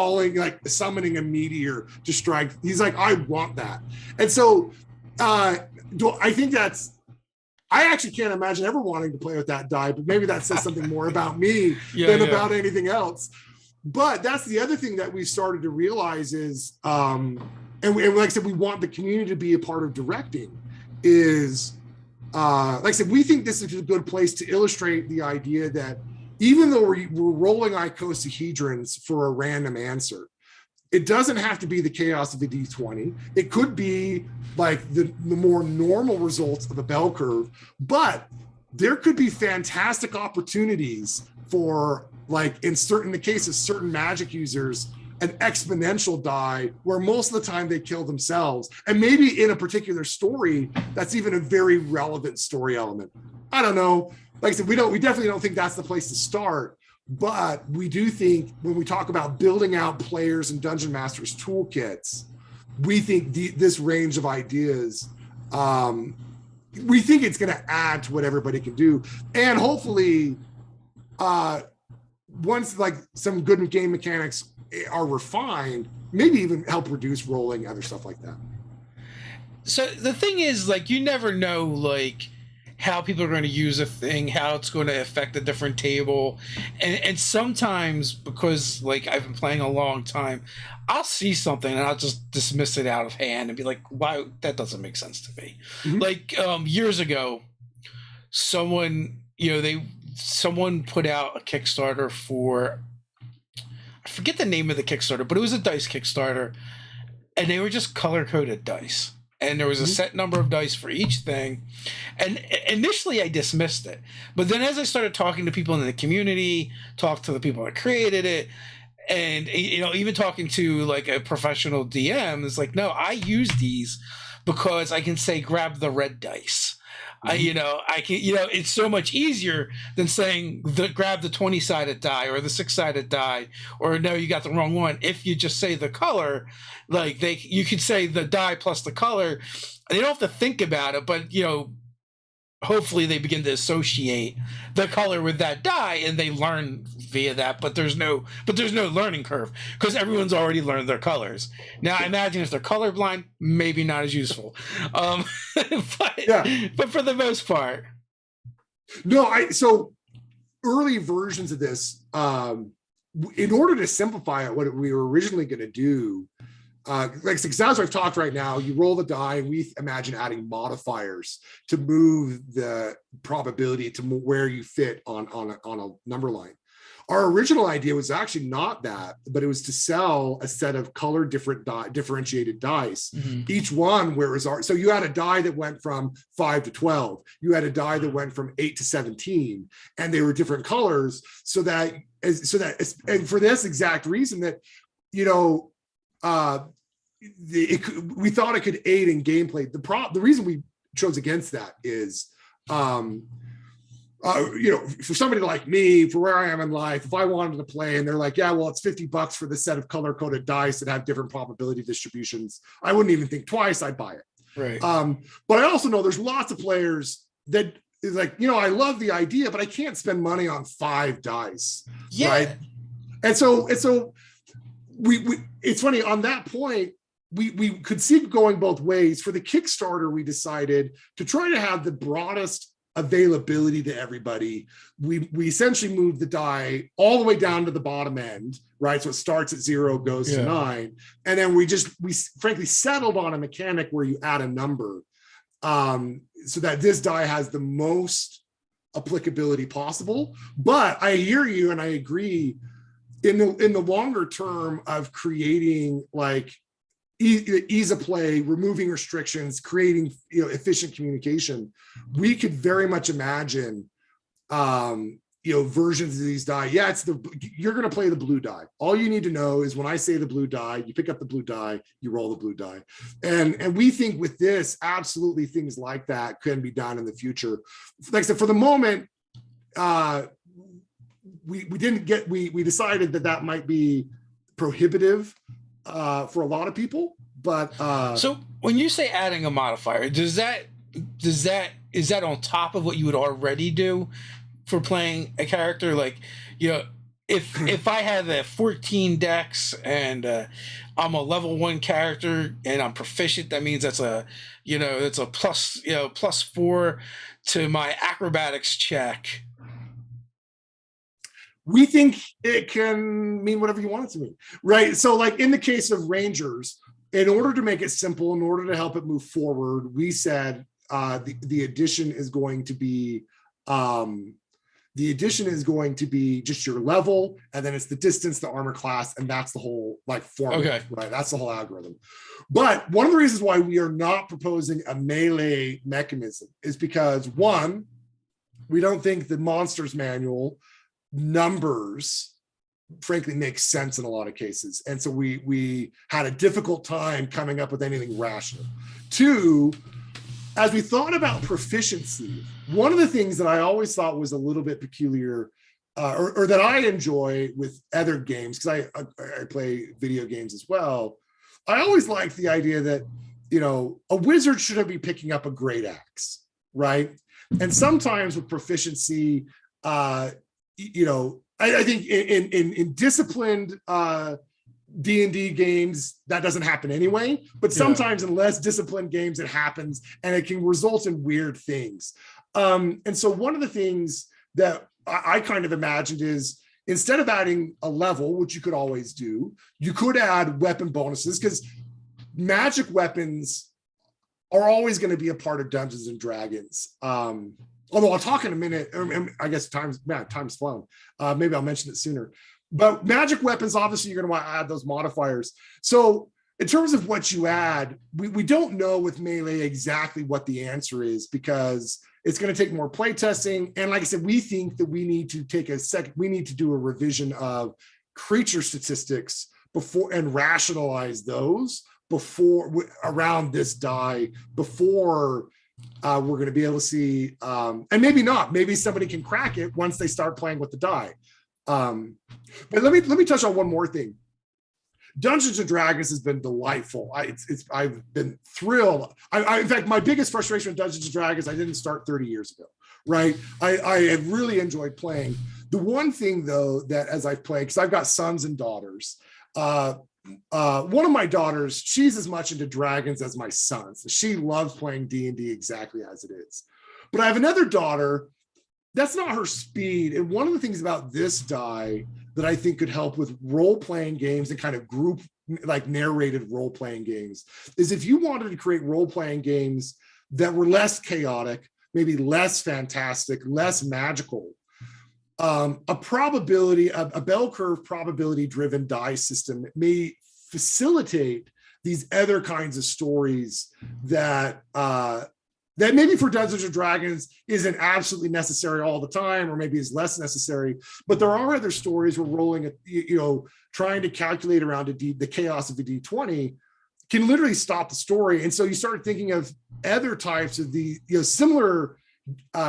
summoning a meteor to strike. He's like, I want that. And so I think I actually can't imagine ever wanting to play with that die, but maybe that says something more about me than about anything else. But that's the other thing that we've started to realize is, and like I said, we want the community to be a part of directing is, like I said, we think this is a good place to illustrate the idea that even though we're rolling icosahedrons for a random answer, it doesn't have to be the chaos of a D20. It could be like the more normal results of a bell curve, but there could be fantastic opportunities for, like in the case of certain magic users, an exponential die where most of the time they kill themselves. And maybe in a particular story, that's even a very relevant story element. I don't know. Like I said, we definitely don't think that's the place to start, but we do think when we talk about building out players and dungeon masters toolkits, we think this range of ideas, we think it's going to add to what everybody can do. And hopefully, once like some good game mechanics are refined, maybe even help reduce rolling, other stuff like that. So the thing is, like, you never know, like, how people are going to use a thing, how it's going to affect a different table. And sometimes, because, like, I've been playing a long time, I'll see something and I'll just dismiss it out of hand and be like, why? That doesn't make sense to me. Mm-hmm. Like, years ago, someone put out a Kickstarter for, I forget the name of the Kickstarter, but it was a dice Kickstarter, and they were just color-coded dice. And there was a set number of dice for each thing. And initially I dismissed it. But then as I started talking to people in the community, talked to the people that created it, and even talking to like a professional DM, it's like, no, I use these because I can say grab the red dice. I can, it's so much easier than saying grab the 20-sided die or the 6-sided die, or no, you got the wrong one. If you just say the color, like you could say the die plus the color. They don't have to think about it, but hopefully they begin to associate the color with that die, and they learn via that. But there's no learning curve because everyone's already learned their colors. Now, I imagine if they're colorblind, maybe not as useful. But for the most part, no. So early versions of this, in order to simplify it, what we were originally going to do. Like as I've talked right now, you roll the die, and we imagine adding modifiers to move the probability to where you fit on a number line. Our original idea was actually not that, but it was to sell a set of color differentiated dice. Each one so you had a die that went from 5 to 12. You had a die that went from 8 to 17, and they were different colors. And for this exact reason that, we thought it could aid in gameplay. The reason we chose against that is, for somebody like me, for where I am in life, if I wanted to play and they're like, yeah, well, it's $50 for the set of color-coded dice that have different probability distributions, I wouldn't even think twice. I'd buy it. Right. But I also know there's lots of players that is like, I love the idea, but I can't spend money on 5 dice. Yeah. Right. And so we it's funny on that point. We could see it going both ways. For the Kickstarter, we decided to try to have the broadest availability to everybody. We essentially moved the die all the way down to the bottom end, right? So it starts at 0, goes to 9. And then we frankly settled on a mechanic where you add a number, so that this die has the most applicability possible. But I hear you, and I agree. In the longer term of creating like ease of play, removing restrictions, creating efficient communication, we could very much imagine versions of these die. Yeah, you're going to play the blue die. All you need to know is when I say the blue die, you pick up the blue die, you roll the blue die. And we think with this, absolutely things like that can be done in the future. Like I said, for the moment, we decided that might be prohibitive for a lot of people, but so when you say adding a modifier, is that on top of what you would already do for playing a character? Like, if I have a 14 dex and I'm a level 1 character and I'm proficient, that means that's it's a plus 4 to my acrobatics check. We think it can mean whatever you want it to mean, right? So like in the case of Rangers, in order to make it simple, in order to help it move forward, we said the addition is going to be just your level, and then it's the distance, the armor class, and that's the whole formula, right? That's the whole algorithm. But one of the reasons why we are not proposing a melee mechanism is because, one, we don't think the monsters manual numbers frankly makes sense in a lot of cases, and so we had a difficult time coming up with anything rational. 2, as we thought about proficiency, one of the things that I always thought was a little bit peculiar, or that I enjoy with other games, because I play video games as well, I always liked the idea that a wizard shouldn't be picking up a great axe, right? And sometimes with proficiency, I think in disciplined D&D games, that doesn't happen anyway, but sometimes in less disciplined games, it happens, and it can result in weird things. And so one of the things that I kind of imagined is, instead of adding a level, which you could always do, you could add weapon bonuses, because magic weapons are always going to be a part of Dungeons and Dragons. Although I'll talk in a minute, I guess time's flown. Maybe I'll mention it sooner. But magic weapons, obviously, you're going to want to add those modifiers. So in terms of what you add, we don't know with melee exactly what the answer is, because it's going to take more playtesting. And like I said, we think that we need to do a revision of creature statistics before, and rationalize those around this die before we're going to be able to see, and maybe not, maybe somebody can crack it once they start playing with the die. But let me touch on one more thing. Dungeons and Dragons has been delightful. I've been thrilled. In fact, my biggest frustration with Dungeons and Dragons, I didn't start 30 years ago, right? I have really enjoyed playing. The one thing though, that as I've played, because I've got sons and daughters, one of my daughters, she's as much into dragons as my son. So she loves playing D&D exactly as it is. But I have another daughter, that's not her speed. And one of the things about this die that I think could help with role-playing games and kind of group, like narrated role-playing games, is if you wanted to create role-playing games that were less chaotic, maybe less fantastic, less magical, a bell curve probability driven die system may facilitate these other kinds of stories that that maybe for Dungeons and Dragons isn't absolutely necessary all the time, or maybe is less necessary. But there are other stories where rolling, trying to calculate around the chaos of the D20 can literally stop the story. And so you start thinking of other types of the similar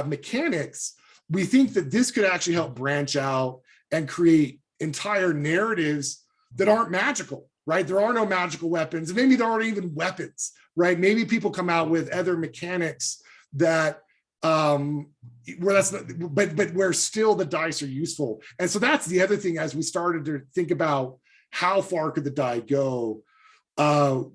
mechanics. We think that this could actually help branch out and create entire narratives that aren't magical, right? There are no magical weapons, and maybe there aren't even weapons, right? Maybe people come out with other mechanics that where that's not, but where still the dice are useful. And so that's the other thing, as we started to think about how far could the die go,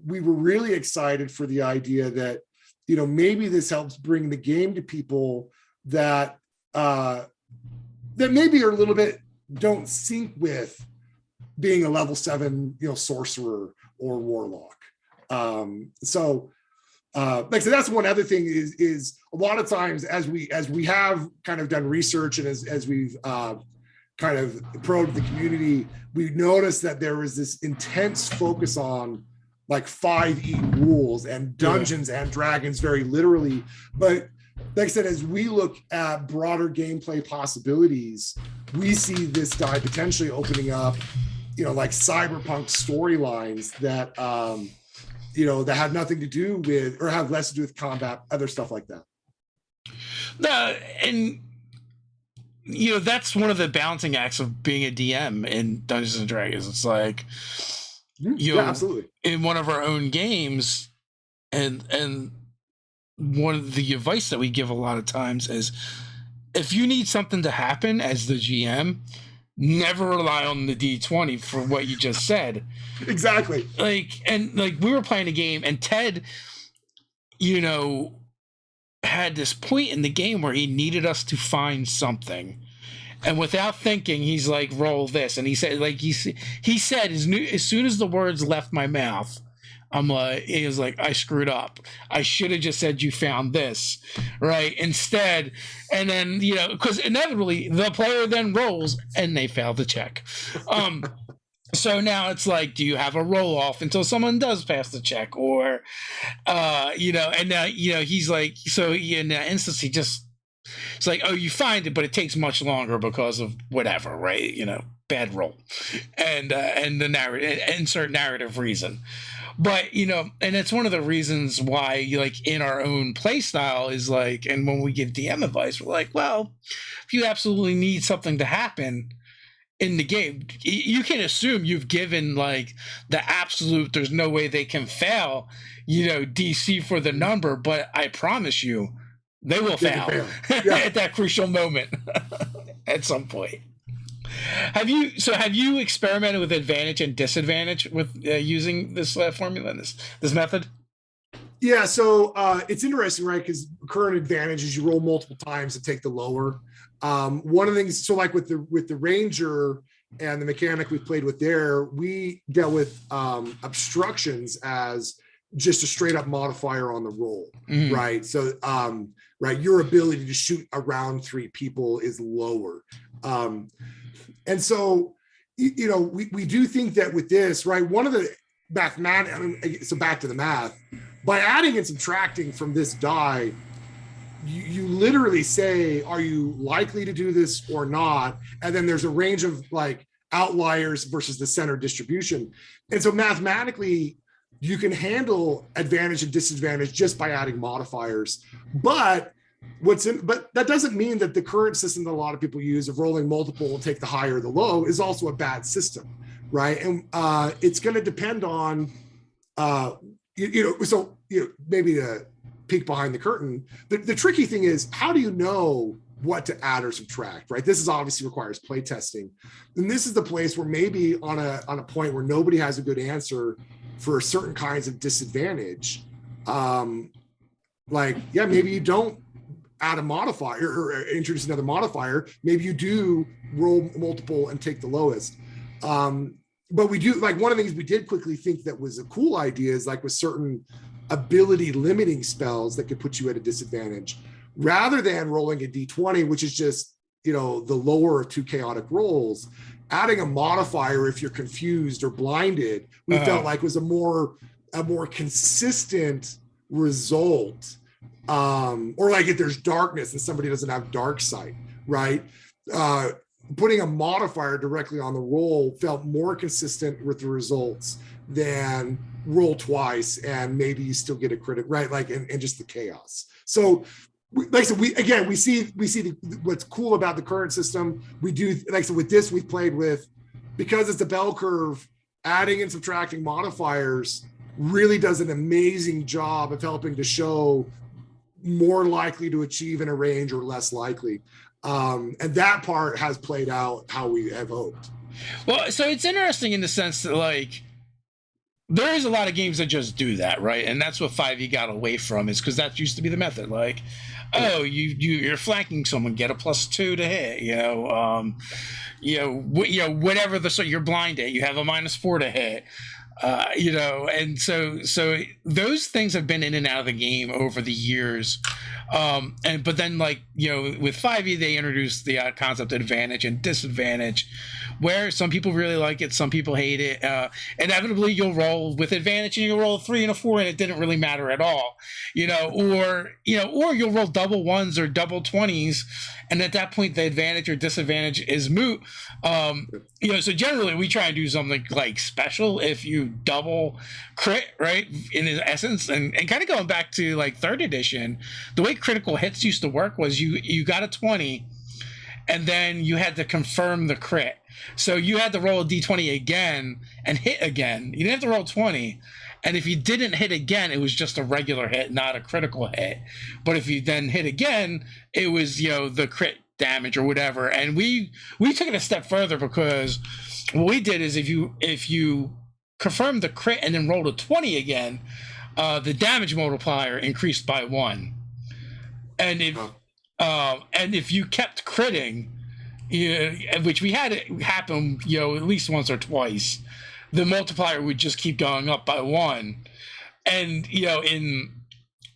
we were really excited for the idea that maybe this helps bring the game to people that that maybe are a little bit don't sync with being a level 7 sorcerer or warlock. So like I said, that's one other thing is a lot of times as we have kind of done research and as we've kind of probed the community, we noticed that there was this intense focus on like 5e rules and Dungeons and Dragons very literally. But like I said, as we look at broader gameplay possibilities, we see this die potentially opening up, like cyberpunk storylines that, that have nothing to do with, or have less to do with combat, other stuff like that. No, and that's one of the balancing acts of being a DM in Dungeons and Dragons. It's like, absolutely. In one of our own games, and one of the advice that we give a lot of times is, if you need something to happen as the GM, never rely on the D20 for what you just said. Exactly. We were playing a game, and Ted, had this point in the game where he needed us to find something. And without thinking, he's like, roll this. And he said, he said, as soon as the words left my mouth, he was like, I screwed up. I should have just said you found this, right? Instead, and then, because inevitably the player then rolls and they fail the check. So now it's like, do you have a roll off until someone does pass the check? Or, and now, he's like, so in that instance, it's like, oh, you find it, but it takes much longer because of whatever, right? Bad roll. And the narrative, insert narrative reason. But, and it's one of the reasons why, in our own play style is like, and when we give DM advice, we're like, well, if you absolutely need something to happen in the game, you can assume you've given like the absolute, there's no way they can fail, DC for the number, but I promise you, they will fail. At that crucial moment at some point. Have you experimented with advantage and disadvantage with using this formula and this method? Yeah, so it's interesting, right? Because current advantage is you roll multiple times to take the lower. One of the things, so like with the ranger and the mechanic we played with there, we dealt with obstructions as just a straight up modifier on the roll, right? So right, your ability to shoot around 3 people is lower. And so, we do think that with this, right, one of the mathematics, so back to the math, by adding and subtracting from this die, you literally say, are you likely to do this or not? And then there's a range of like outliers versus the center distribution. And so mathematically, you can handle advantage and disadvantage just by adding modifiers. But that doesn't mean that the current system that a lot of people use of rolling multiple will take the high or the low is also a bad system. right? And it's going to depend on, maybe to peek behind the curtain, the tricky thing is, how do you know what to add or subtract, right? This is obviously requires playtesting. And this is the place where maybe on a point where nobody has a good answer for certain kinds of disadvantage, maybe you don't add a modifier or introduce another modifier. Maybe you do roll multiple and take the lowest. But we do, like, one of the things we did quickly think that was a cool idea is, like, with certain ability limiting spells that could put you at a disadvantage, rather than rolling a d20, which is just, the lower of two chaotic rolls, adding a modifier if you're confused or blinded, we felt like was a more consistent result. Or like if there's darkness and somebody doesn't have dark sight, right? Putting a modifier directly on the roll felt more consistent with the results than roll twice and maybe you still get a crit, right? Like, and just the chaos. So like I said, we see what's cool about the current system. We do, like I said, with this, we've played with, because it's a bell curve, adding and subtracting modifiers really does an amazing job of helping to show more likely to achieve in a range or less likely. And that part has played out how we have hoped. Well, so it's interesting in the sense that, like, there is a lot of games that just do that, right? And that's what 5e got away from, is because that used to be the method. Like, oh, you're flanking someone, get a +2 to hit. Whatever so you're blinded, you have a -4 to hit. And so those things have been in and out of the game over the years. But then, like, with 5e, they introduced the concept of advantage and disadvantage, where some people really like it, some people hate it. Inevitably, you'll roll with advantage and you'll roll a 3 and a 4, and it didn't really matter at all, or you'll roll double ones or double 20s, and at that point, the advantage or disadvantage is moot. So generally, we try and do something like special if you double crit, right? In essence, and kind of going back to like 3rd edition, the way critical hits used to work was you got a 20, and then you had to confirm the crit. So you had to roll a d20 again and hit again. You didn't have to roll 20. And if you didn't hit again, it was just a regular hit, not a critical hit. But if you then hit again, it was, the crit damage or whatever. And we took it a step further, because what we did is if you confirmed the crit and then rolled a 20 again, the damage multiplier increased by 1. And if you kept critting, which we had it happen, at least once or twice, the multiplier would just keep going up by 1. And in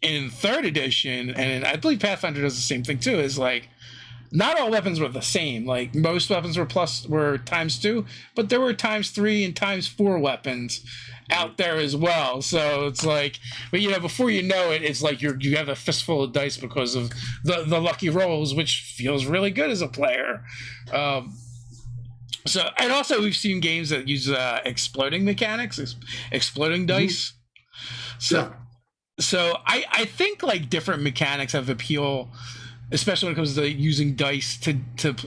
3rd edition, and I believe Pathfinder does the same thing too, is like, not all weapons were the same. Like, most weapons were ×2, but there were ×3 and ×4 weapons out there as well. So it's like, but before you know it, it's like you have a fistful of dice because of the lucky rolls, which feels really good as a player. So, and also we've seen games that use exploding mechanics, exploding dice. So I think, like, different mechanics have appeal, especially when it comes to using dice to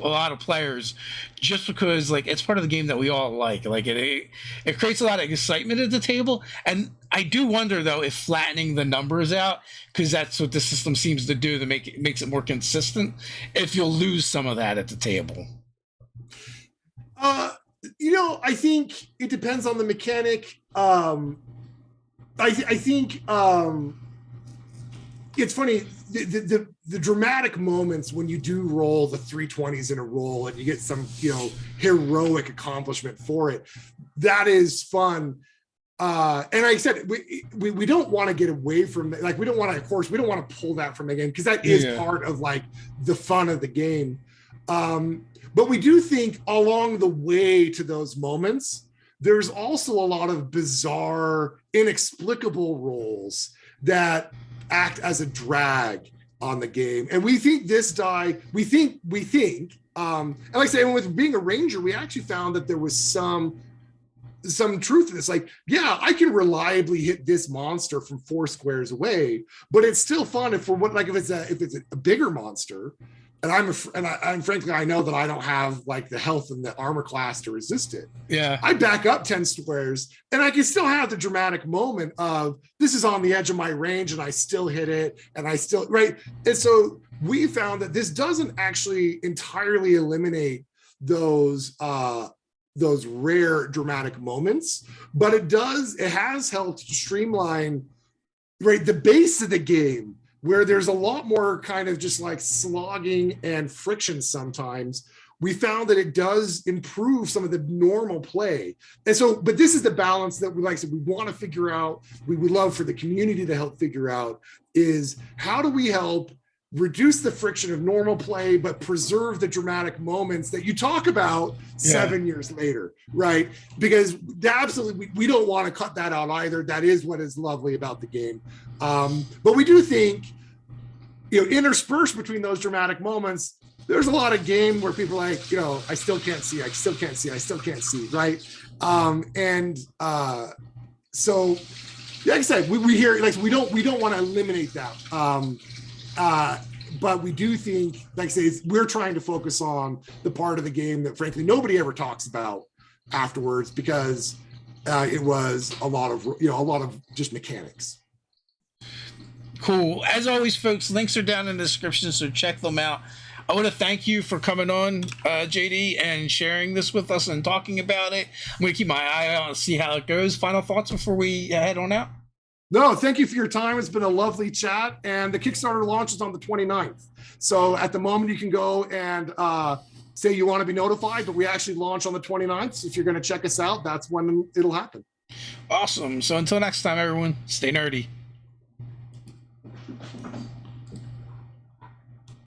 a lot of players, just because, like, it's part of the game that we all like. Like, it creates a lot of excitement at the table. And I do wonder, though, if flattening the numbers out, because that's what the system seems to do, makes it more consistent, if you'll lose some of that at the table. I think it depends on the mechanic. I think it's funny, the dramatic moments when you do roll the 320s in a roll and you get some, heroic accomplishment for it, that is fun. And like I said, we don't want to get away from it. Like, we don't want to pull that from the game, because that is part of, like, the fun of the game. But we do think along the way to those moments, there's also a lot of bizarre, inexplicable rolls that act as a drag on the game. And we think this die, we think, and like I say, with being a ranger, we actually found that there was some truth to this. Like, yeah, I can reliably hit this monster from 4 squares away, but it's still fun if it's a bigger monster, and I'm frankly, I know that I don't have like the health and the armor class to resist it. Yeah. I back up 10 squares and I can still have the dramatic moment of this is on the edge of my range and I still hit it and I still, right. And so we found that this doesn't actually entirely eliminate those rare dramatic moments, but it has helped streamline, right, the base of the game, where there's a lot more kind of just like slogging and friction sometimes. We found that it does improve some of the normal play. And so, but this is the balance that we, like I said, we want to figure out, we would love for the community to help figure out, is how do we help reduce the friction of normal play, but preserve the dramatic moments that you talk about 7 years later, right? Because absolutely, we don't want to cut that out either. That is what is lovely about the game. But we do think, interspersed between those dramatic moments, there's a lot of game where people are like, I still can't see, right? So, like I said, we hear, like, we don't want to eliminate that. But we do think, like I say, we're trying to focus on the part of the game that frankly nobody ever talks about afterwards, because it was a lot of just mechanics. Cool. As always, folks, links are down in the description, so check them out. I want to thank you for coming on, JD, and sharing this with us and talking about it. I'm going to keep my eye out and see how it goes. Final thoughts before we head on out? No, thank you for your time. It's been a lovely chat. And the Kickstarter launch is on the 29th. So at the moment, you can go and say you want to be notified, but we actually launch on the 29th. So if you're going to check us out, that's when it'll happen. Awesome. So until next time, everyone, stay nerdy.